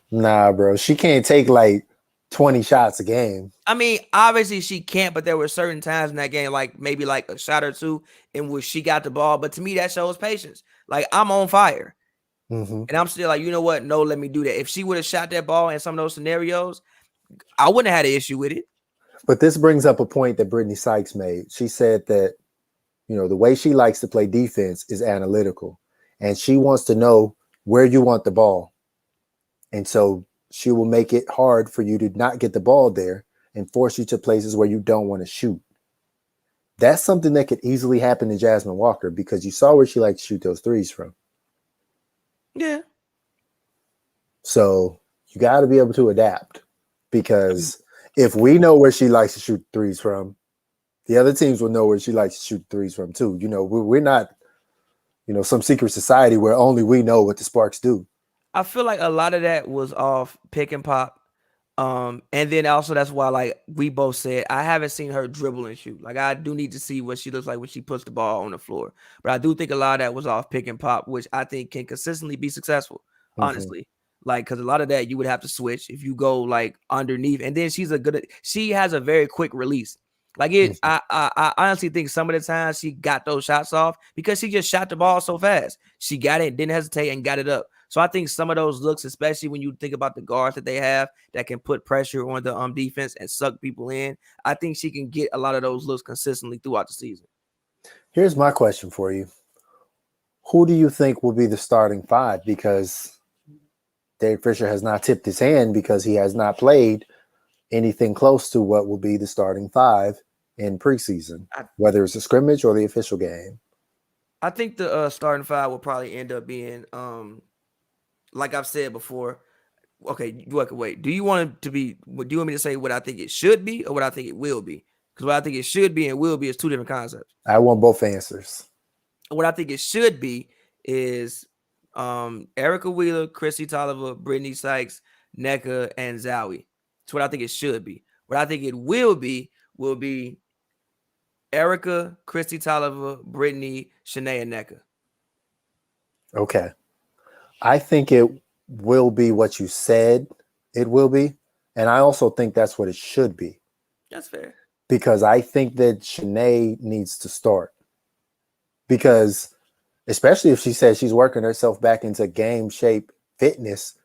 Nah, bro. She can't take like 20 shots a game. I mean, obviously she can't, but there were certain times in that game, like maybe like a shot or two in which she got the ball. But to me, that shows patience. Like, I'm on fire. And I'm still like, you know what? No, let me do that. If she would have shot that ball in some of those scenarios, I wouldn't have had an issue with it. But this brings up a point that Britney Sykes made. She said that, the way she likes to play defense is analytical. And she wants to know where you want the ball. And so she will make it hard for you to not get the ball there and force you to places where you don't want to shoot. That's something that could easily happen to Jasmine Walker because you saw where she liked to shoot those threes from. Yeah. So you got to be able to adapt because if we know where she likes to shoot threes from, the other teams will know where she likes to shoot threes from too. We're not, some secret society where only we know what the Sparks do. I feel like a lot of that was off pick and pop. And then also that's why, like we both said, I haven't seen her dribble and shoot. Like, I do need to see what she looks like when she puts the ball on the floor. But I do think a lot of that was off pick and pop, which I think can consistently be successful, honestly. Like, because a lot of that you would have to switch if you go like underneath. And then she has a very quick release. Like I honestly think some of the times she got those shots off because she just shot the ball so fast. She got it, didn't hesitate, and got it up. So I think some of those looks, especially when you think about the guards that they have that can put pressure on the defense and suck people in, I think she can get a lot of those looks consistently throughout the season. Here's my question for you. Who do you think will be the starting 5? Because Derek Fisher has not tipped his hand because he has not played anything close to what will be the starting 5 in preseason, whether it's a scrimmage or the official game. I think the starting 5 will probably end up being, like I've said before, Okay, wait. Do you want it to be? Do you want me to say what I think it should be or what I think it will be? Because what I think it should be and will be is two different concepts. I want both answers. What I think it should be is Erica Wheeler, Chrissy Tolliver, Britney Sykes, NECA, and Zowie. That's what I think it should be. What I think it will be Erica, Chrissy Tolliver, Britney, Shanae, and NECA. Okay. I think it will be what you said it will be. And I also think that's what it should be. That's fair. Because I think that Shanae needs to start. Because especially if she says she's working herself back into game shape fitness,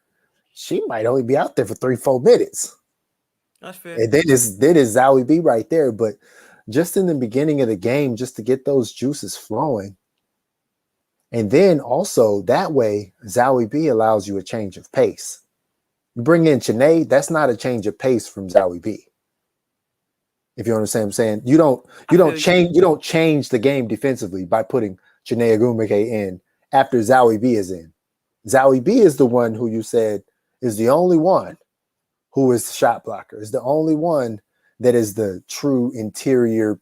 she might only be out there for 3-4 minutes. That's fair. And then it's Zowie B right there. But just in the beginning of the game, just to get those juices flowing. And then also that way, Zowie B allows you a change of pace. You bring in Shanae, that's not a change of pace from Zowie B. If you understand what I'm saying, you don't change the game defensively by putting Shanae Ogwumike in after Zowie B is in. Zowie B is the one who you said is the only one who is the shot blocker, is the only one that is the true interior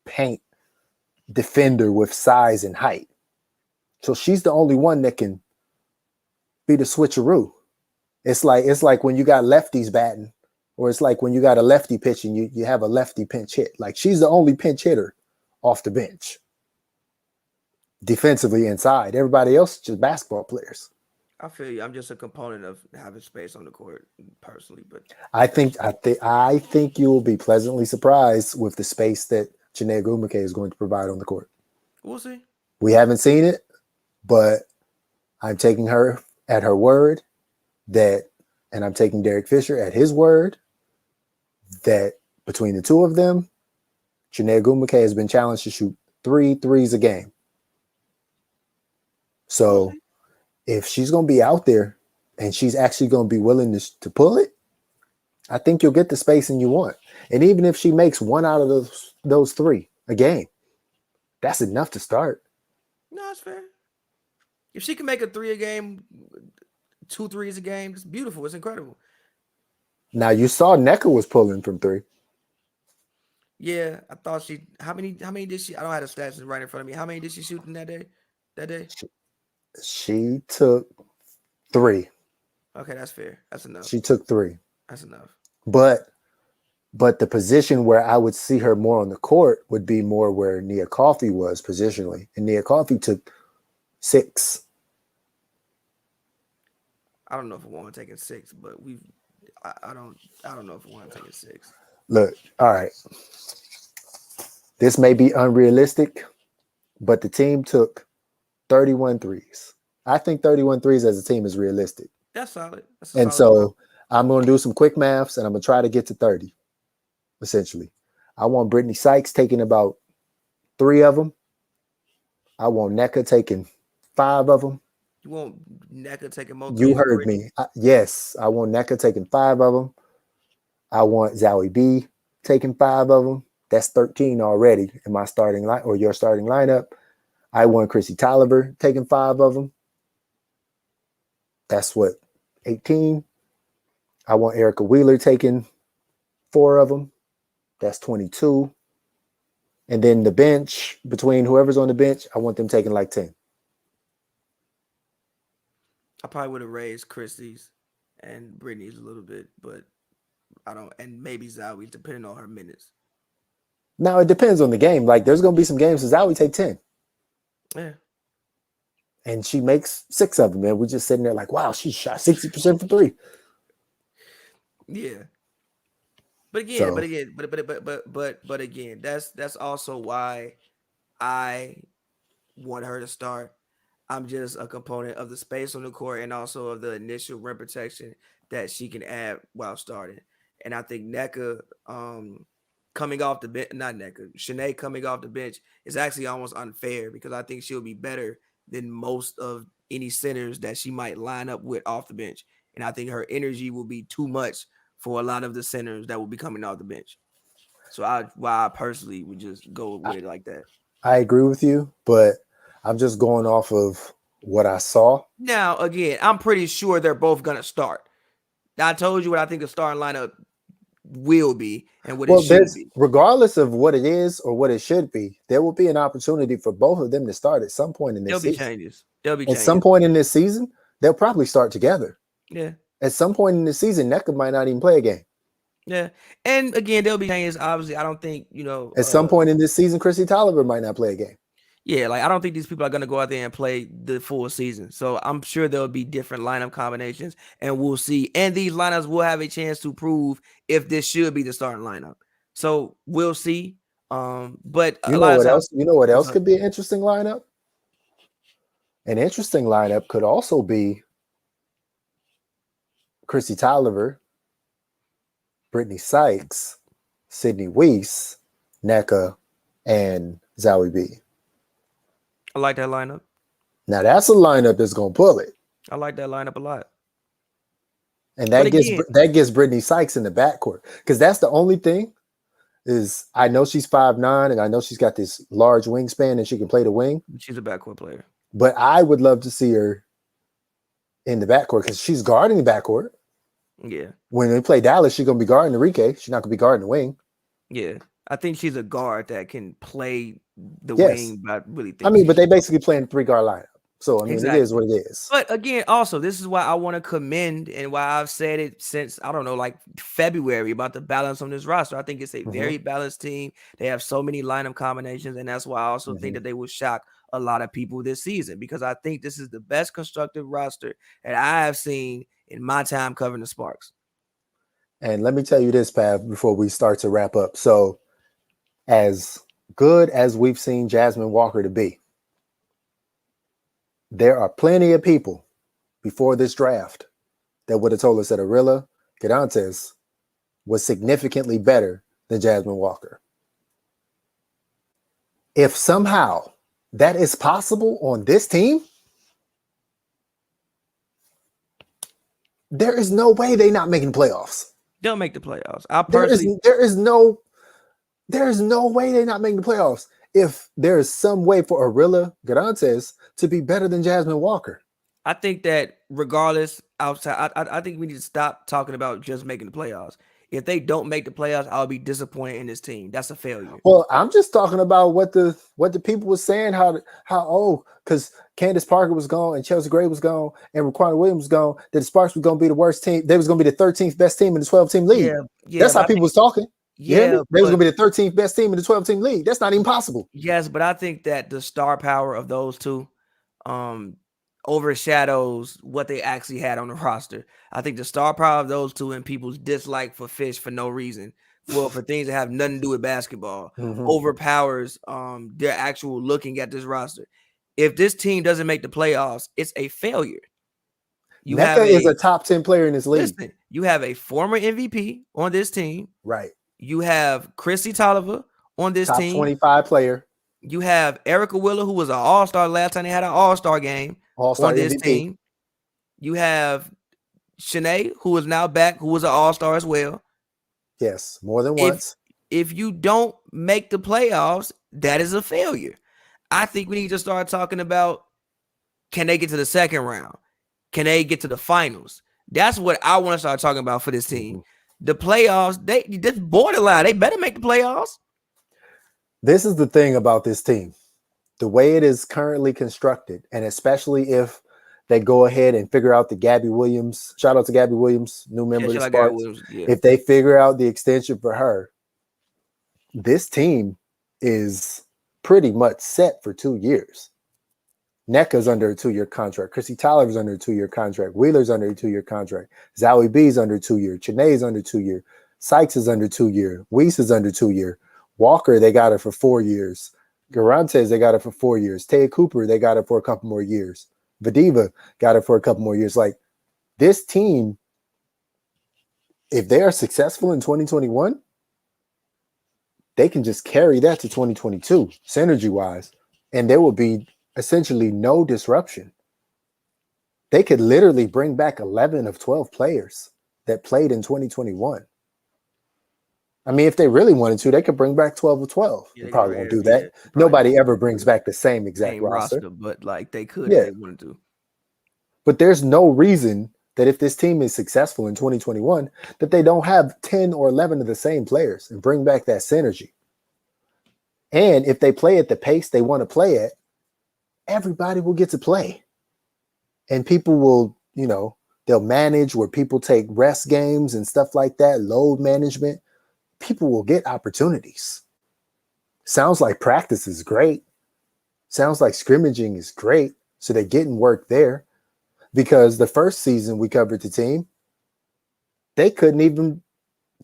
paint defender with size and height. So she's the only one that can be the switcheroo. It's like when you got lefties batting, or it's like when you got a lefty pitching, you have a lefty pinch hit. Like she's the only pinch hitter off the bench. Defensively inside. Everybody else just basketball players. I feel you. I'm just a component of having space on the court personally, but I think you will be pleasantly surprised with the space that Shanae Ogwumike is going to provide on the court. We'll see. We haven't seen it, but I'm taking her at her word and I'm taking Derek Fisher at his word that between the two of them, Shanae Ogwumike has been challenged to shoot 3 threes a game. So if she's going to be out there and she's actually going to be willing to pull it, I think you'll get the spacing you want. And even if she makes one out of those 3 a game, that's enough to start. No, it's fair. If she can make a 3 a game, 2 threes a game, it's beautiful. It's incredible. Now you saw NECA was pulling from 3. Yeah, I thought she. How many did she? I don't have the stats right in front of me. How many did she shoot in that day? She took 3. Okay, that's fair. That's enough. She took 3. That's enough. But the position where I would see her more on the court would be more where Nia Coffey was positionally, and Nia Coffey took 6. I don't know if I want to take it 6, but I don't know if I want to take it 6. Look, all right. This may be unrealistic, but the team took 31 threes. I think 31 threes as a team is realistic. That's solid. And so I'm going to do some quick maths, and I'm going to try to get to 30, essentially. I want Britney Sykes taking about 3 of them. I want NECA taking 5 of them. You want NECA taking more? You heard me. Yes, I want NECA taking 5 of them. I want Zowie B taking 5 of them. That's 13 already in my starting line or your starting lineup. I want Chrissy Tolliver taking 5 of them. That's what, 18. I want Erica Wheeler taking 4 of them. That's 22. And then the bench, between whoever's on the bench, I want them taking like 10. I probably would have raised Chrissy's and Brittany's a little bit, but I don't, and maybe Zowie, depending on her minutes. Now, it depends on the game. Like, there's going to be some games that Zowie take 10. Yeah. And she makes 6 of them, man. We're just sitting there like, wow, she shot 60% for 3. Yeah. But again, that's also why I want her to start. I'm just a component of the space on the court and also of the initial rim protection that she can add while starting. And I think NECA coming off the bench, not NECA, Shanae coming off the bench is actually almost unfair because I think she'll be better than most of any centers that she might line up with off the bench. And I think her energy will be too much for a lot of the centers that will be coming off the bench. So I personally would just go with it like that. I agree with you, but I'm just going off of what I saw. Now, again, I'm pretty sure they're both going to start. I told you what I think the starting lineup will be and what it Well, should be. regardless of what it is or what it should be, there will be an opportunity for both of them to start at some point in this There'll be season. changes. There'll be At some changes. point in this season, they'll probably start together. Yeah. At some point in the season, Nneka might not even play a game. Yeah. And again, there'll be changes. Obviously, I don't think, At some point in this season, Chrissy Tolliver might not play a game. yeah, like I don't think these people are going to go out there and play the full season. So I'm sure there'll be different lineup combinations and we'll see. And these lineups will have a chance to prove if this should be the starting lineup. So we'll see. But You a know lot of what times, else? You know what else could be an interesting lineup? An interesting lineup could also be Chrissy Tolliver, Britney Sykes, Sydney Wiese, Nneka, and Zowie B. I like that lineup. Now that's a lineup that's gonna pull it. I like that lineup a lot. And that gets Britney Sykes in the backcourt. Because that's the only thing is I know she's 5'9", and I know she's got this large wingspan and she can play the wing. She's a backcourt player. But I would love to see her in the backcourt because she's guarding the backcourt. Yeah. When they play Dallas, she's gonna be guarding Enrique. She's not gonna be guarding the wing. Yeah. I think she's a guard that can play the wing, but I really think but they basically playing 3-guard lineup. So I mean, It is what it is. But again, also, this is why I want to commend and why I've said it since I don't know, like February about the balance on this roster. I think it's a very balanced team. They have so many lineup combinations, and that's why I also think that they will shock a lot of people this season because I think this is the best constructed roster that I have seen in my time covering the Sparks. And let me tell you this, Pav, before we start to wrap up. So, as good as we've seen Jasmine Walker to be, there are plenty of people before this draft that would have told us that Arilla Gidantes was significantly better than Jasmine Walker. If somehow that is possible on this team, there is no way they're not making playoffs. They'll make the playoffs. There is no way they're not making the playoffs if there is some way for Arilla Gidantes to be better than Jasmine Walker. I think that regardless, outside, I think we need to stop talking about just making the playoffs. If they don't make the playoffs, I'll be disappointed in this team. That's a failure. Well, I'm just talking about what the people were saying, because Candace Parker was gone and Chelsea Gray was gone and Raquan Williams was gone, that the Sparks was going to be the worst team. They was going to be the 13th best team in the 12-team league. Yeah, that's how people was talking. Yeah, they was going to be the 13th best team in the 12-team league. That's not even possible. Yes, but I think that the star power of those two overshadows what they actually had on the roster. I think the star power of those two and people's dislike for Fish for no reason, for things that have nothing to do with basketball, overpowers their actual looking at this roster. If this team doesn't make the playoffs, it's a failure. Nneka is a top 10 player in this league. Listen, you have a former MVP on this team. Right. You have Chrissy Tolliver on this team. Top 25 player. You have Erica Wheeler, who was an all-star last time they had an all-star game on this team. You have Shanae, who is now back, who was an all-star as well. Yes, more than once. If you don't make the playoffs, that is a failure. I think we need to start talking about, can they get to the second round? Can they get to the finals? That's what I want to start talking about for this team. The playoffs, this borderline. They better make the playoffs. This is the thing about this team. The way it is currently constructed, and especially if they go ahead and figure out the Gabby Williams, shout out to Gabby Williams, new member of the Sparks. If they figure out the extension for her, this team is pretty much set for 2 years. Nneka's under a 2-year contract. Chrissy Tolliver's under a 2-year contract. Wheeler's under a 2-year contract. Zowie B's under 2 year. Chanae's under 2 year. Sykes is under 2 year. Wiese is under 2 year. Walker, they got her for 4 years. Gidantes, they got her for 4 years. Taya Cooper, they got her for a couple more years. Vadiva got her for a couple more years. Like, this team, if they are successful in 2021, they can just carry that to 2022, synergy-wise, and there will be essentially no disruption. They could literally bring back 11 of 12 players that played in 2021. I mean, if they really wanted to, they could bring back 12 of 12. They probably won't do that. Nobody ever brings back the same exact roster. But like they could if they wanted to. But there's no reason that if this team is successful in 2021, that they don't have 10 or 11 of the same players and bring back that synergy. And if they play at the pace they want to play at, everybody will get to play. And people will, they'll manage where people take rest games and stuff like that, load management. People will get opportunities. Sounds like practice is great. Sounds like scrimmaging is great. So they're getting work there. Because the first season we covered the team, they couldn't even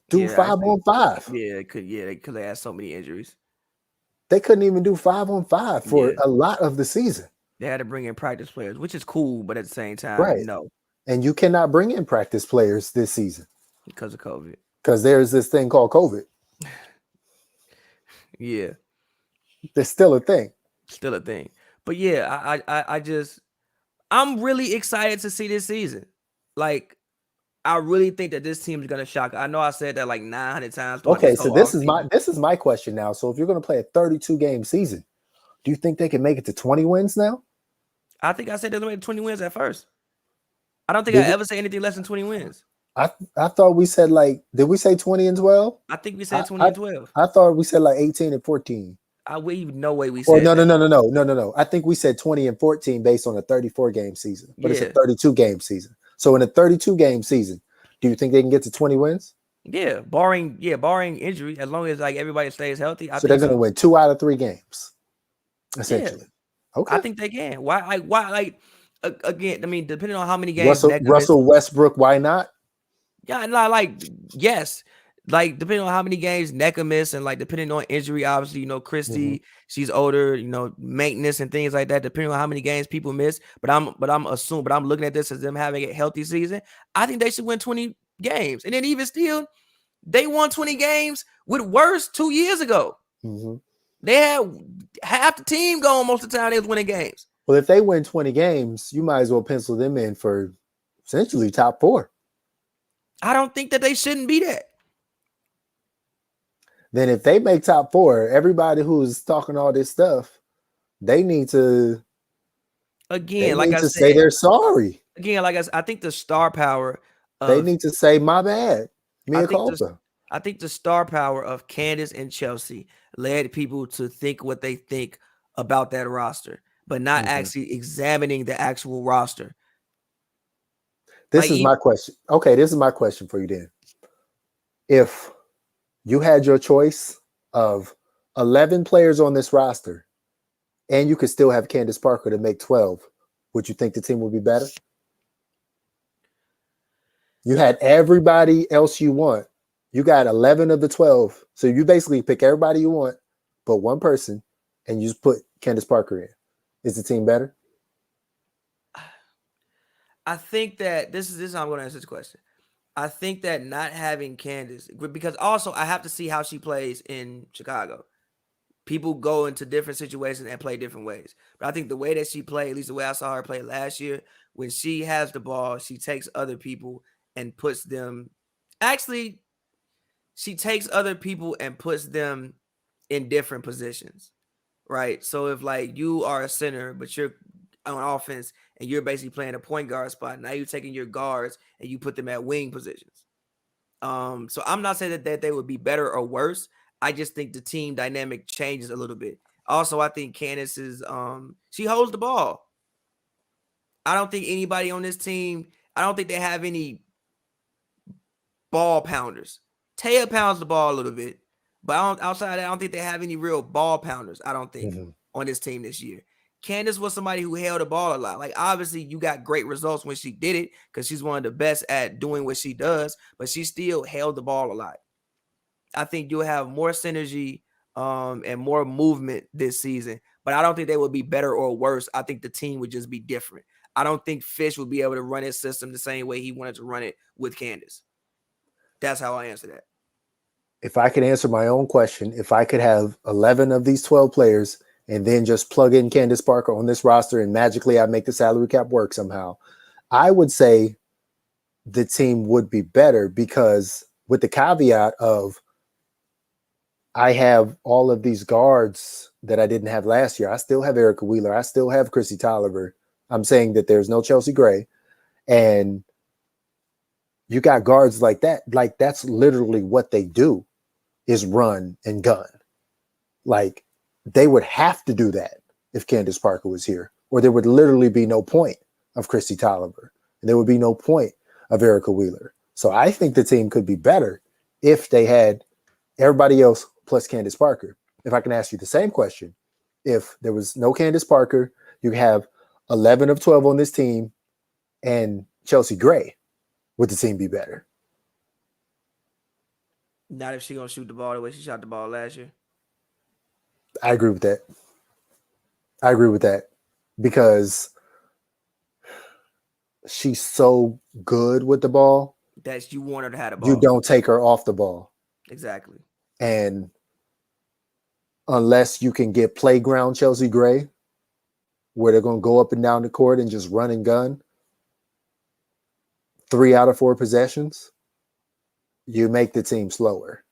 do 5-on-5. Yeah, they could have had so many injuries. They couldn't even do 5-on-5 for a lot of the season. They had to bring in practice players, which is cool, but at the same time, right. No. And you cannot bring in practice players this season. Because of COVID. Because there's this thing called COVID. Yeah. There's still a thing. Still a thing. But yeah, I'm really excited to see this season. Like, I really think that this team is gonna shock. I know I said that like 900 times. Okay, so this is my question now. So if you're gonna play a 32 game season, do you think they can make it to 20 wins now? I think I said they're gonna make 20 wins at first. I don't think I ever say anything less than 20 wins. I thought we said did we say 20 and 12? I think we said 20 and 12. I thought we said 18 and 14. No way we said. No. I think we said 20 and 14 based on a 34 game season, but it's a 32 game season. So in a 32 game season, do you think they can get to 20 wins? Yeah, barring injury, as long as everybody stays healthy. So they're going to win 2 out of 3 games, essentially. Yeah. Okay, I think they can. Why? Again, I mean, depending on how many games. Russell Westbrook, why not? Yeah, yes. Depending on how many games Nneka miss, and depending on injury, obviously, Christy, she's older, maintenance and things like that, depending on how many games people miss. But I'm looking at this as them having a healthy season. I think they should win 20 games. And then even still, they won 20 games with worse 2 years ago. Mm-hmm. They had half the team going most of the time they was winning games. Well, if they win 20 games, you might as well pencil them in for essentially top 4. I don't think that they shouldn't be that. Then if they make top 4, everybody who's talking all this stuff, they need to say they're sorry. Again, I think the star power they need to say my bad. I think the star power of Candace and Chelsea led people to think what they think about that roster, but not actually examining the actual roster. This is my question. Okay, this is my question for you then. If you had your choice of 11 players on this roster, and you could still have Candace Parker to make 12, would you think the team would be better? You had everybody else you want. You got 11 of the 12. So you basically pick everybody you want, but one person, and you just put Candace Parker in. Is the team better? I think that this is how I'm going to answer this question. I think that not having Candace, because also I have to see how she plays in Chicago. People go into different situations and play different ways. But I think the way that she played, at least the way I saw her play last year, when she has the ball, she takes other people and puts them. Actually, she takes other people and puts them in different positions, right? So if you are a center, but you're on offense and you're basically playing a point guard spot, now you're taking your guards and you put them at wing positions. So I'm not saying that they would be better or worse. I just think the team dynamic changes a little bit. Also, I think Candace is she holds the ball. I don't think anybody on this team, I don't think they have any ball pounders. Taya pounds the ball a little bit, but outside of that, I don't think they have any real ball pounders, I don't think, on this team this year. Candace was somebody who held the ball a lot. Obviously, you got great results when she did it because she's one of the best at doing what she does, but she still held the ball a lot. I think you'll have more synergy and more movement this season, but I don't think they would be better or worse. I think the team would just be different. I don't think Fish would be able to run his system the same way he wanted to run it with Candace. That's how I answer that. If I could answer my own question, if I could have 11 of these 12 players and then just plug in Candace Parker on this roster and magically I make the salary cap work somehow, I would say the team would be better because with the caveat of I have all of these guards that I didn't have last year. I still have Erica Wheeler. I still have Chrissy Tolliver. I'm saying that there's no Chelsea Gray. And you got guards like that. Like that's literally what they do is run and gun. Like they would have to do that if Candace Parker was here, or there would literally be no point of Christy Tolliver. And there would be no point of Erica Wheeler. So I think the team could be better if they had everybody else plus Candace Parker. If I can ask you the same question, if there was no Candace Parker, you have 11 of 12 on this team and Chelsea Gray. Would the team be better? Not if she gonna shoot the ball the way she shot the ball last year. I agree with that. I agree with that because she's so good with the ball that you want her to have the ball. You don't take her off the ball. Exactly. And unless you can get playground Chelsea Gray, where they're going to go up and down the court and just run and gun 3 out of 4 possessions, you make the team slower.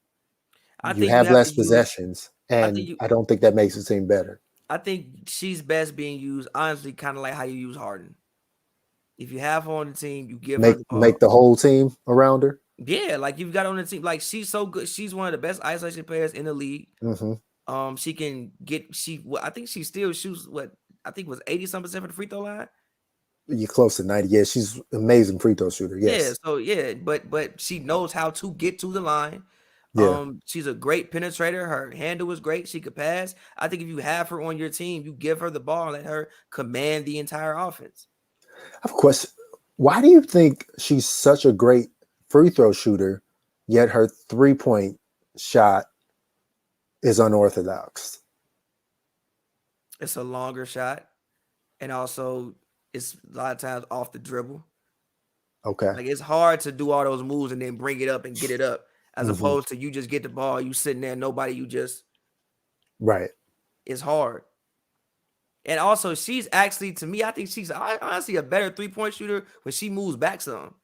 You have less possessions, and I don't think that makes the team better. I think she's best being used, honestly, kind of like how you use Harden. If you have her on the team, you give her the ball. Make the whole team around her. Yeah, like you've got on the team. Like she's so good. She's one of the best isolation players in the league. Mm-hmm. She can get. I think she still shoots what I think was 80-some% for the free throw line. You're close to 90. Yeah, she's an amazing free throw shooter. Yes. Yeah. So yeah, but she knows how to get to the line. Yeah. She's a great penetrator. Her handle is great. She could pass. I think if you have her on your team, you give her the ball and let her command the entire offense. I have a question. Why do you think she's such a great free throw shooter, yet her 3-point shot is unorthodox? It's a longer shot, and also it's a lot of times off the dribble. Okay. Like it's hard to do all those moves and then bring it up and get it up, as opposed to you just get the ball, you sitting there, nobody, you just right. It's hard. And also, she's actually, to me, I think she's honestly a better 3-point shooter when she moves back some.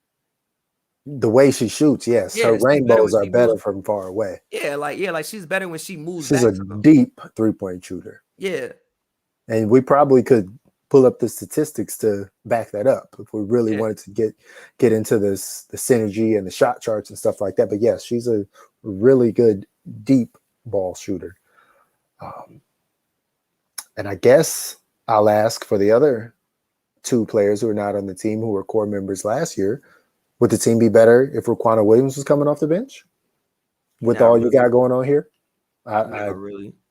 The way she shoots, yes. Her rainbows are better from far away. Yeah, like she's better when she moves back. She's a deep 3-point shooter. Yeah. And we probably could pull up the statistics to back that up if we really wanted to get into the synergy and the shot charts and stuff like that. But yes, she's a really good deep ball shooter. And I guess I'll ask for the other 2 players who are not on the team who were core members last year. Would the team be better if Raquana Williams was coming off the bench with all you got going on here? I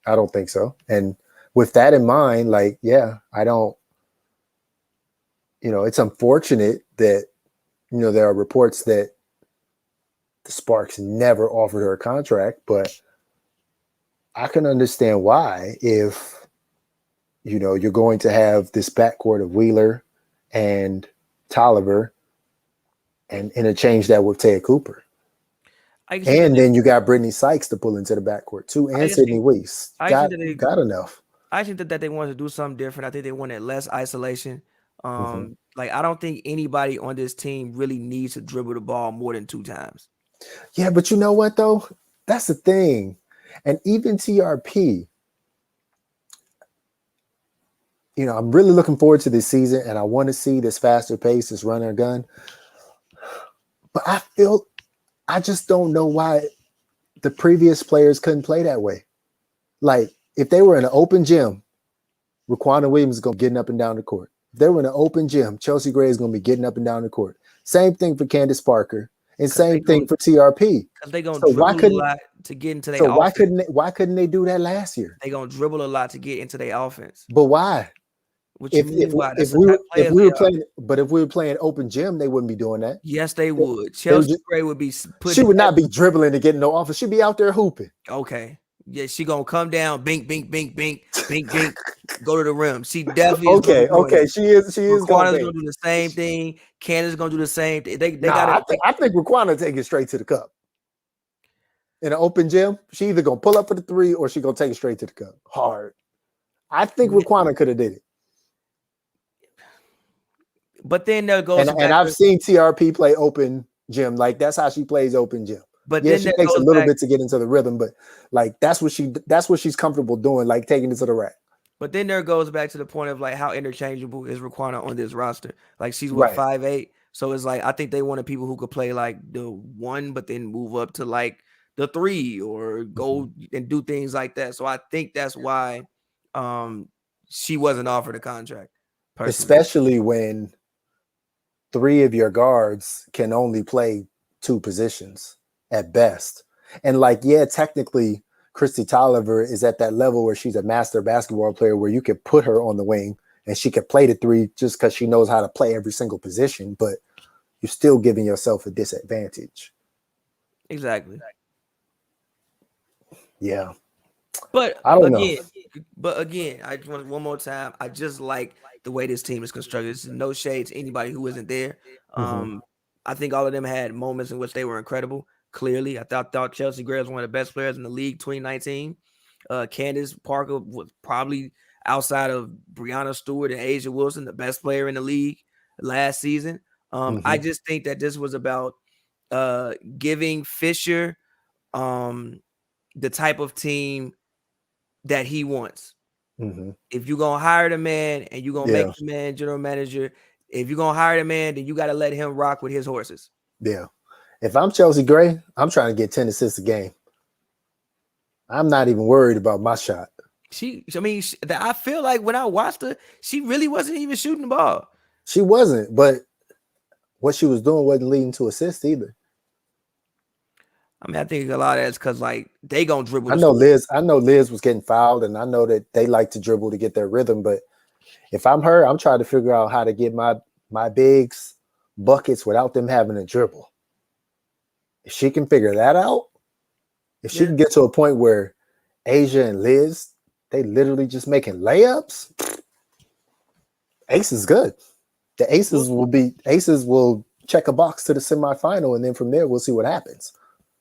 don't think so. And with that in mind, like, yeah, I don't, it's unfortunate that, there are reports that the Sparks never offered her a contract, but I can understand why if, you're going to have this backcourt of Wheeler and Tolliver and interchange that with Taya Cooper. And then you got Britney Sykes to pull into the backcourt too, and Sydney Wiese. Got enough. I think that they wanted to do something different. I think they wanted less isolation. Like I don't think anybody on this team really needs to dribble the ball more than 2 times. Yeah, but you know what though? That's the thing. And even TRP, I'm really looking forward to this season, and I want to see this faster pace, this run and gun. But I just don't know why the previous players couldn't play that way. Like, if they were in an open gym, Raquana Williams is going to be getting up and down the court. If they were in an open gym, Chelsea Gray is going to be getting up and down the court. Same thing for Candace Parker, and same thing for TRP. Because they're going to dribble a lot to get into their offense. Why couldn't they do that last year? They're going to dribble a lot to get into their offense. But why? If we were playing open gym, they wouldn't be doing that. Yes, they would. Chelsea Gray would be putting. She would not be dribbling to get in no offense. She'd be out there hooping. Okay. Yeah, she gonna come down, bink, bink, bink, bink, bink, bink, go to the rim. She definitely is okay. She is gonna do the same thing. Candace's gonna do the same thing. I think Raquana take it straight to the cup. In an open gym, she either gonna pull up for the 3 or she gonna take it straight to the cup. Hard. I think Raquana could have did it. But then there goes, and I've seen TRP play open gym. Like that's how she plays open gym. But yeah, she takes a little bit to get into the rhythm, but like that's what she's comfortable doing, like taking it to the rack. But then there goes back to the point of like how interchangeable is Raquana on this roster. Like she's 5'8", So it's like I think they wanted people who could play like the 1, but then move up to like the 3 or go and do things like that. So I think that's why she wasn't offered a contract. Personally, Especially when 3 of your guards can only play 2 positions at best. And like, yeah, technically Christy Tolliver is at that level where she's a master basketball player where you could put her on the wing and she could play the 3 just because she knows how to play every single position, but you're still giving yourself a disadvantage. exactly. Yeah. But I don't know. again, I just want one more time. I just like the way this team is constructed. This is no shade to anybody who isn't there. I think all of them had moments in which they were incredible. Clearly, I thought Chelsea Gray was one of the best players in the league 2019. Candace Parker was probably outside of Brianna Stewart and Asia Wilson, the best player in the league last season. I just think that this was about giving Fisher the type of team that he wants. If you're going to hire the man and you're going to make the man general manager, if you're going to hire the man, then you got to let him rock with his horses. Yeah. If I'm Chelsea Gray, I'm trying to get 10 assists a game. I'm not even worried about my shot. I feel like when I watched her, she really wasn't even shooting the ball. She wasn't, but what she was doing wasn't leading to assists either. I mean, I think a lot of that's because like they gonna dribble. I know Liz was getting fouled, and I know that they like to dribble to get their rhythm. But if I'm her, I'm trying to figure out how to get my bigs buckets without them having to dribble. If she can figure that out, if she can get to a point where Asia and Liz, they literally just making layups, Ace is good. The Aces will check a box to the semifinal, and then from there we'll see what happens.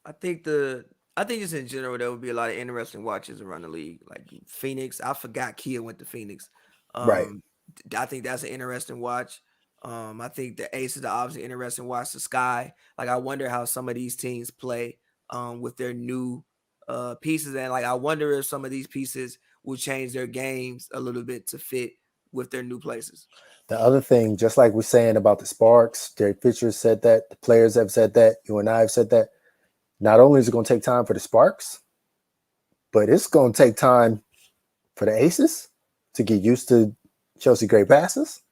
I think just in general there would be a lot of interesting watches around the league. Like Phoenix, I forgot Kia went to Phoenix. Right. I think that's an interesting watch. I think the Aces are obviously interesting watch. The Sky, like I wonder how some of these teams play with their new pieces, and like I wonder if some of these pieces will change their games a little bit to fit with their new places. The other thing, just like we're saying about the Sparks, Derek Fisher said that, the players have said that, you and I have said that. Not only is it going to take time for the Sparks, but it's going to take time for the Aces to get used to Chelsea Gray passes.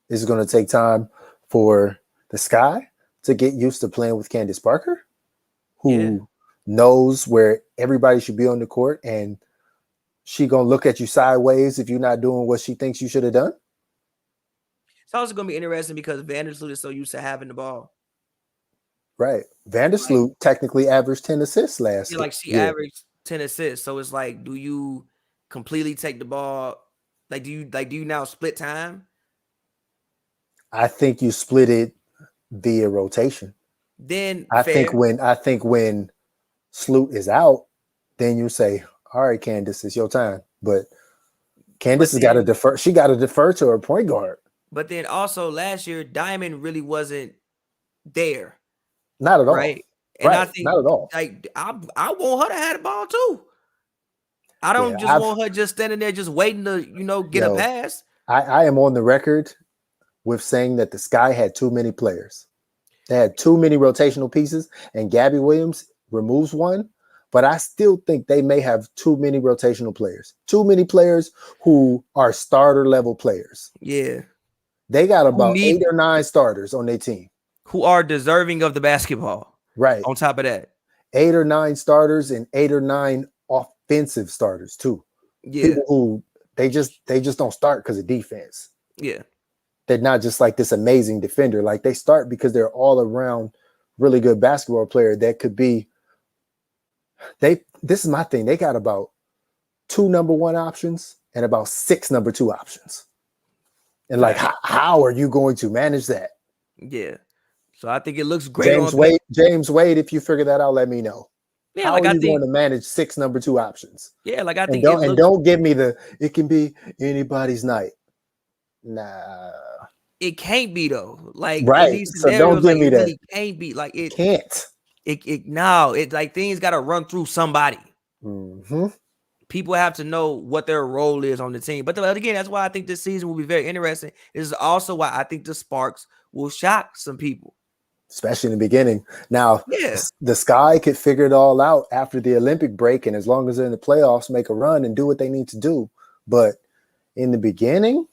It's going to take time for the Sky to get used to playing with Candace Parker, who knows where everybody should be on the court, and she going to look at you sideways if you're not doing what she thinks you should have done. It's also going to be interesting because Vandersloot is so used to having the ball. Right. Vandersloot technically averaged 10 assists last year. Like she averaged 10 assists. So it's like, do you completely take the ball? Like, do you now split time? I think you split it via rotation. Then I think when Sloot is out, then you say, all right, Candace, it's your time. But Candace has got to defer. She got to defer to her point guard. But then also last year, Diamond really wasn't there. Not at all. Right. And right. I think not at all. Like I want her to have the ball too. I don't want her just standing there just waiting to, get a pass. I am on the record with saying that the Sky had too many players. They had too many rotational pieces, and Gabby Williams removes one. But I still think they may have too many rotational players. Too many players who are starter level players. Yeah. They got about 8 or 9 starters on their team. Who are deserving of the basketball. Right. On top of that. 8 or 9 starters and 8 or 9 offensive starters too. Yeah. People who they just don't start because of defense. Yeah. They're not just like this amazing defender. Like they start because they're all around really good basketball player that could be. This is my thing. They got about 2 number 1 options and about 6 number 2 options. And like, how are you going to manage that? Yeah. So I think it looks great. James Wade, if you figure that out, let me know. Yeah, how are you going to manage 6 number 2 options? Yeah, like I think don't give me it can be anybody's night. Nah. It can't be though. Like right. In these so don't give me that. Really can't be like it can't. It like things got to run through somebody. Mm-hmm. People have to know what their role is on the team. But again, that's why I think this season will be very interesting. This is also why I think the Sparks will shock some people. Especially in the beginning. Now, Yeah. the Sky could figure it all out after the Olympic break, and as long as they're in the playoffs, make a run and do what they need to do. But in the beginning,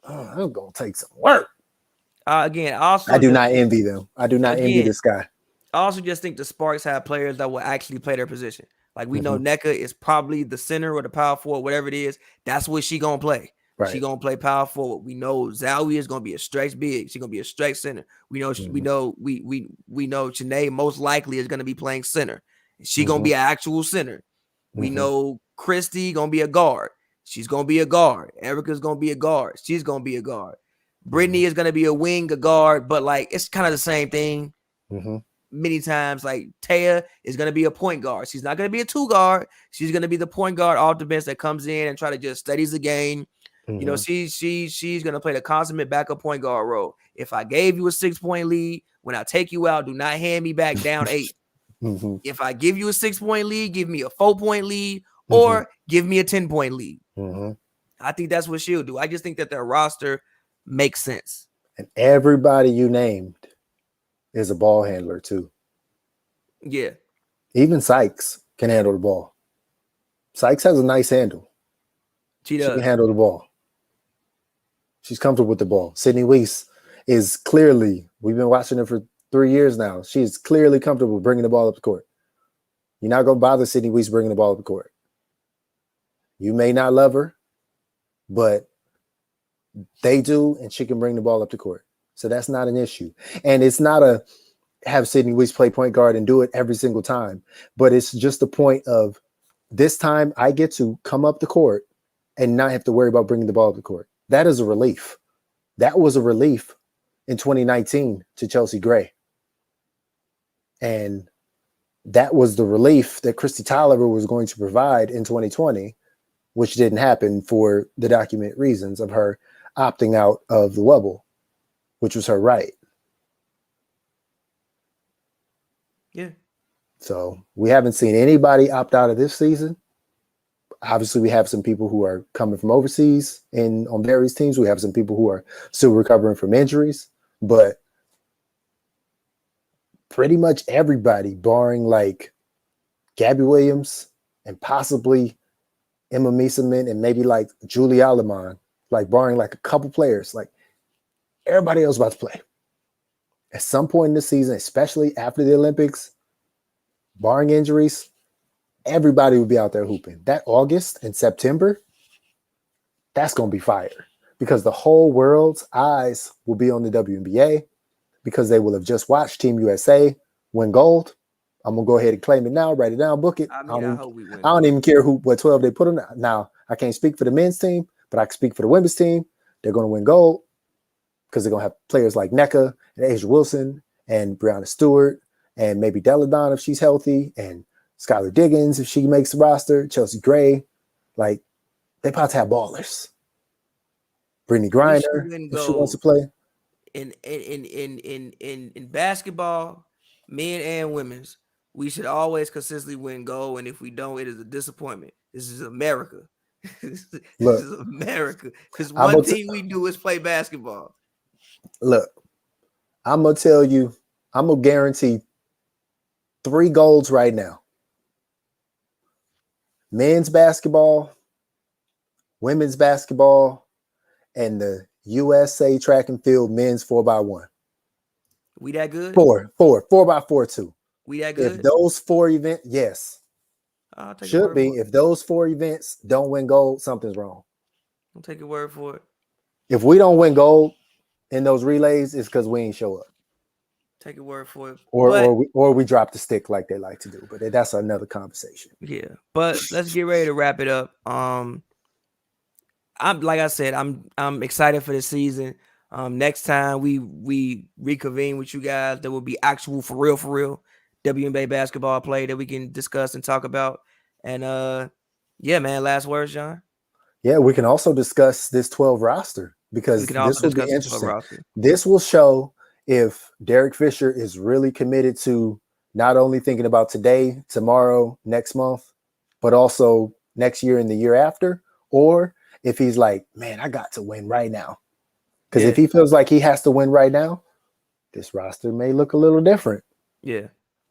I'm going to take some work. Again, also I do not envy them. I do not envy the Sky. I also just think the Sparks have players that will actually play their position. Like we know NECA is probably the center or the power forward, whatever it is. That's what she gonna play. Right. She gonna play power forward. We know Zowie is gonna be a stretch big. She's gonna be a stretch center. We know we know Chanae most likely is gonna be playing center. She gonna be an actual center. We know Christy gonna be a guard. She's gonna be a guard. Erica's gonna be a guard. She's gonna be a guard. Britney is gonna be a wing, a guard, but like it's kind of the same thing. Many times, like Taya is going to be a point guard. She's not going to be a 2 guard. She's going to be the point guard off the bench that comes in and try to just studies the game. You know, she's going to play the consummate backup point guard role. If I gave you a 6-point lead, when I take you out, do not hand me back down 8. If I give you a 6-point lead, give me a 4-point lead or give me a 10-point lead. I think that's what she'll do. I just think that their roster makes sense. And everybody you named is a ball handler too. Yeah. Even Sykes can handle the ball. Sykes has a nice handle. She does. She can handle the ball. She's comfortable with the ball. Sydney Wiese is clearly, we've been watching her for 3 years now. She's clearly comfortable bringing the ball up the court. You're not going to bother Sydney Wiese bringing the ball up the court. You may not love her, but they do, and she can bring the ball up the court. So that's not an issue. And it's not a have Sydney Wiese play point guard and do it every single time. But it's just the point of this time I get to come up the court and not have to worry about bringing the ball up the court. That is a relief. That was a relief in 2019 to Chelsea Gray. And that was the relief that Christy Tolliver was going to provide in 2020, which didn't happen for the document reasons of her opting out of the Wubble, which was her right. Yeah. So we haven't seen anybody opt out of this season. Obviously, we have some people who are coming from overseas and on various teams. We have some people who are still recovering from injuries, but pretty much everybody, barring like Gabby Williams and possibly Emma Mieseman and maybe like Julie Aleman, like barring like a couple players, like everybody else about to play. At some point in the season, especially after the Olympics, barring injuries, everybody will be out there hooping. That August and September, that's going to be fire because the whole world's eyes will be on the WNBA because they will have just watched Team USA win gold. I'm going to go ahead and claim it now, write it down, book it. I mean, I hope we win. I don't even care what 12 they put on. Now, I can't speak for the men's team, but I can speak for the women's team. They're going to win gold because they're going to have players like NECA and Asia Wilson and Brianna Stewart and maybe Deladon if she's healthy and Skylar Diggins if she makes the roster, Chelsea Gray. Like, they about to have ballers. Brittany Griner if she wants to play. In basketball, men and women's, we should always consistently win gold, and if we don't, it is a disappointment. This is America. This is America. Because one thing we do is play basketball. Look, I'm going to tell you, I'm going to guarantee 3 golds right now. Men's basketball, women's basketball, and the USA track and field men's 4x1. We that good? 4x4 too. We that good? If those 4 events, yes. Should be. If those 4 events don't win gold, something's wrong. I'll take your word for it. If we don't win gold in those relays, it's because we ain't show up. Take your word for it. Or we drop the stick like they like to do. But that's another conversation. Yeah. But let's get ready to wrap it up. I'm like I said, I'm excited for the season. Next time we reconvene with you guys, there will be actual for real WNBA basketball play that we can discuss and talk about. And yeah, man, last words, John. Yeah, we can also discuss this 12 roster because this will be interesting. This will show if Derek Fisher is really committed to not only thinking about today, tomorrow, next month, but also next year and the year after, or if he's like, man, I got to win right now. Because if he feels like he has to win right now, this roster may look a little different. Yeah.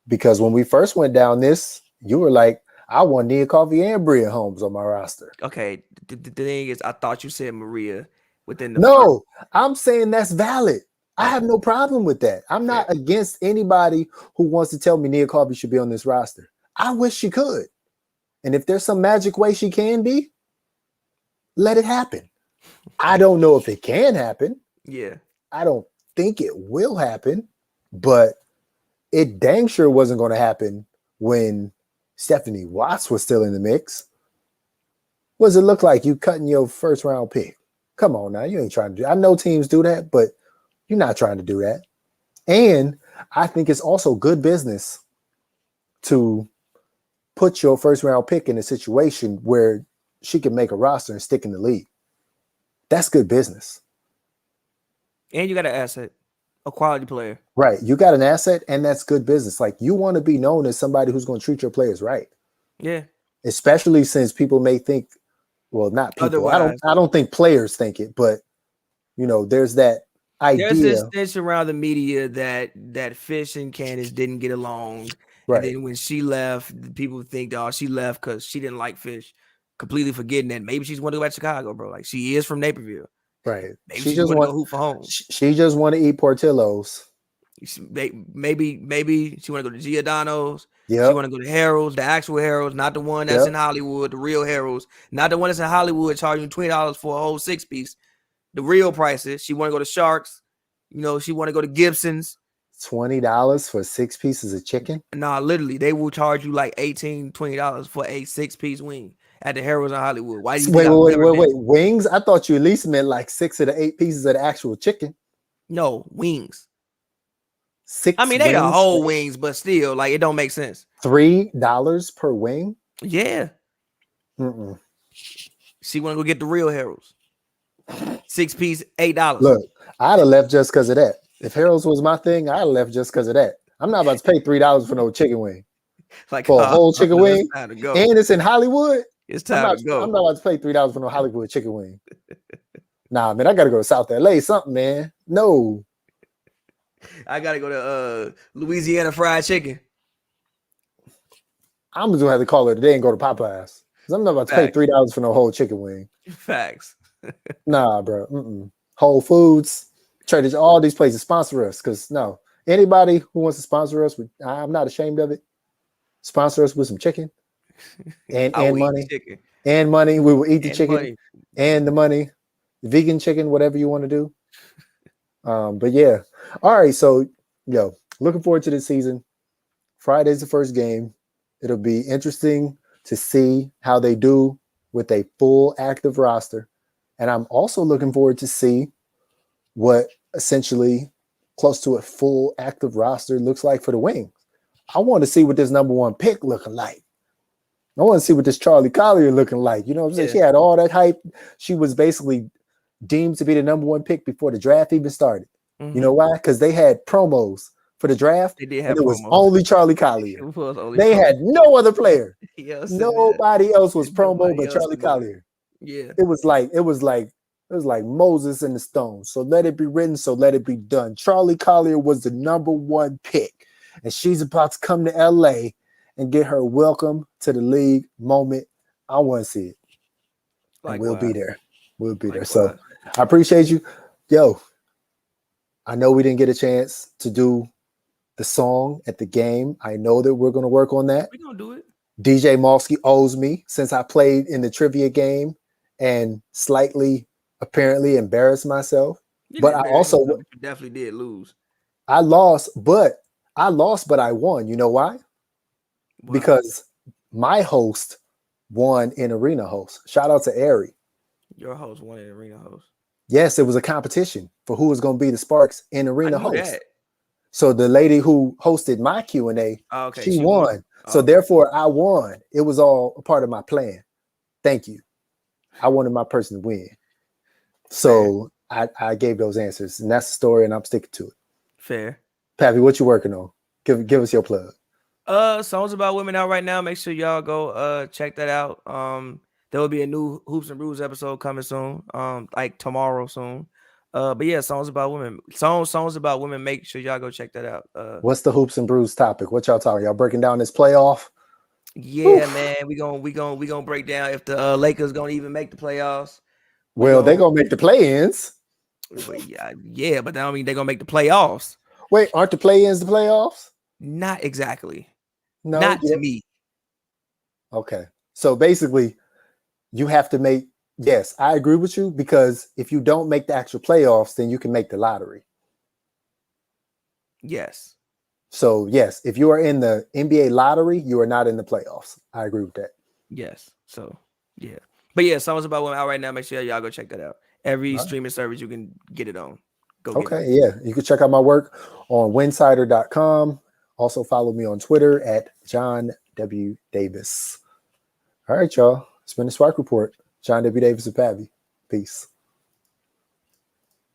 Because when we first went down this, you were like, I want Nia Coffey and Bria Holmes on my roster. Okay. The thing is, I thought you said Maria within the No, I'm saying that's valid. I Okay. have no problem with that. I'm not against anybody who wants to tell me Nia Coffey should be on this roster. I wish she could. And if there's some magic way she can be, let it happen. I don't know if it can happen. Yeah. I don't think it will happen, but it dang sure wasn't going to happen when Stephanie Watts was still in the mix. What does it look like you cutting your first round pick? Come on now, you ain't trying to do. I know teams do that, but you're not trying to do that. And I think it's also good business to put your first round pick in a situation where she can make a roster and stick in the league. That's good business. And you got an asset, a quality player. Right. You got an asset, and that's good business. Like, you want to be known as somebody who's going to treat your players right. Yeah. Especially since people may think, well, not people. Otherwise, I don't think players think it, but there's that idea. There's this stench around the media that Fish and Candace didn't get along. Right. And then when she left, people think, oh, she left because she didn't like Fish. Completely forgetting that maybe she's want to go back to Chicago, bro. Like, she is from Naperville. Right. Maybe she just want to go hoop for home. She just want to eat Portillo's. Maybe she want to go to Giordano's. Yep. She want to go to Harold's, the actual Harold's, not the one that's in Hollywood, the real Harold's, not the one that's in Hollywood charging $20 for a whole 6-piece. The real prices. She want to go to Sharks. She want to go to Gibson's. $20 for 6 pieces of chicken? Nah, literally, they will charge you like $18, $20 for a 6-piece wing at the Harold's in Hollywood. Why do you wait? Wings? I thought you at least meant like 6 of the 8 pieces of the actual chicken. No, wings. 6. I mean, they got whole wings, but still, like, it don't make sense. $3 per wing? Yeah. Mm-mm. She want to go get the real Harold's. 6-piece, $8. Look, I'd have left just because of that. If Harold's was my thing, I'd have left just because of that. I'm not about to pay $3 for no chicken wing. Like, for a whole chicken wing, it's time to go. And it's in Hollywood. It's time to go. I'm not about to pay $3 for no Hollywood chicken wing. Nah, man, I gotta go to South LA. Something, man. No, I gotta go to Louisiana fried chicken. I'm just gonna have to call it today and go to Popeyes. Cause I'm not about to pay $3 for no whole chicken wing. Facts. Nah, bro. Whole Foods, Trader, all these places sponsor us. Cause no, anybody who wants to sponsor us, I'm not ashamed of it. Sponsor us with some chicken and money. And money. We will eat the chicken and the money. Vegan chicken, whatever you want to do. But yeah. All right. So, looking forward to this season. Friday's the first game. It'll be interesting to see how they do with a full active roster. And I'm also looking forward to see what essentially close to a full active roster looks like for the Wings. I want to see what this number 1 pick looking like. I want to see what this Charlie Collier looking like. You know what I'm saying? Yeah. She had all that hype. She was basically deemed to be the number 1 pick before the draft even started. Mm-hmm. You know why? Because they had promos for the draft. They did have and it was only Charlie Collier. They had no other player. Yes, nobody else was promo but Charlie Collier. Yeah. It was like Moses in the stone. So let it be written, so let it be done. Charlie Collier was the number 1 pick. And she's about to come to LA and get her welcome to the league moment. I want to see it. And we'll be there. We'll be there. So I appreciate you. Yo, I know we didn't get a chance to do the song at the game. I know that we're going to work on that. We're going to do it. DJ Malski owes me since I played in the trivia game and slightly, apparently embarrassed myself. But I also definitely did lose. I lost, but I won. You know why? Because my host won in arena host. Shout out to Ari. Your host won in arena host. Yes, it was a competition for who was going to be the Sparks in arena host. That. So the lady who hosted my Q&A, she won. So therefore I won. It was all a part of my plan. Thank you. I wanted my person to win. So I gave those answers, and that's the story, and I'm sticking to it. Fair. Pappy, what you working on? Give us your plug. Songs about women out right now. Make sure y'all go check that out. There will be a new Hoops and Brews episode coming soon. Like tomorrow soon. But yeah, songs about women. Songs about women. Make sure y'all go check that out. What's the hoops and brews topic? What y'all talking? Y'all breaking down this playoff? Yeah, Oof. man, we gonna break down if the Lakers gonna even make the playoffs. Well, they gonna make the play-ins. But yeah, but that don't mean they're gonna make the playoffs. Wait, aren't the play-ins the playoffs? Not exactly. No, Not to me. Okay, so basically, you have to make. Yes, I agree with you, because if you don't make the actual playoffs, then you can make the lottery. Yes. So yes, if you are in the NBA lottery, you are not in the playoffs. I agree with that. Yes. So yeah. But yeah, songs about women out right now. Make sure y'all go check that out. Every streaming service you can get it on. Go get it. Yeah. You can check out my work on winsider.com. Also follow me on Twitter at John W. Davis. All right, y'all. It's been the Spark Report. John W. Davis and Pavy. Peace.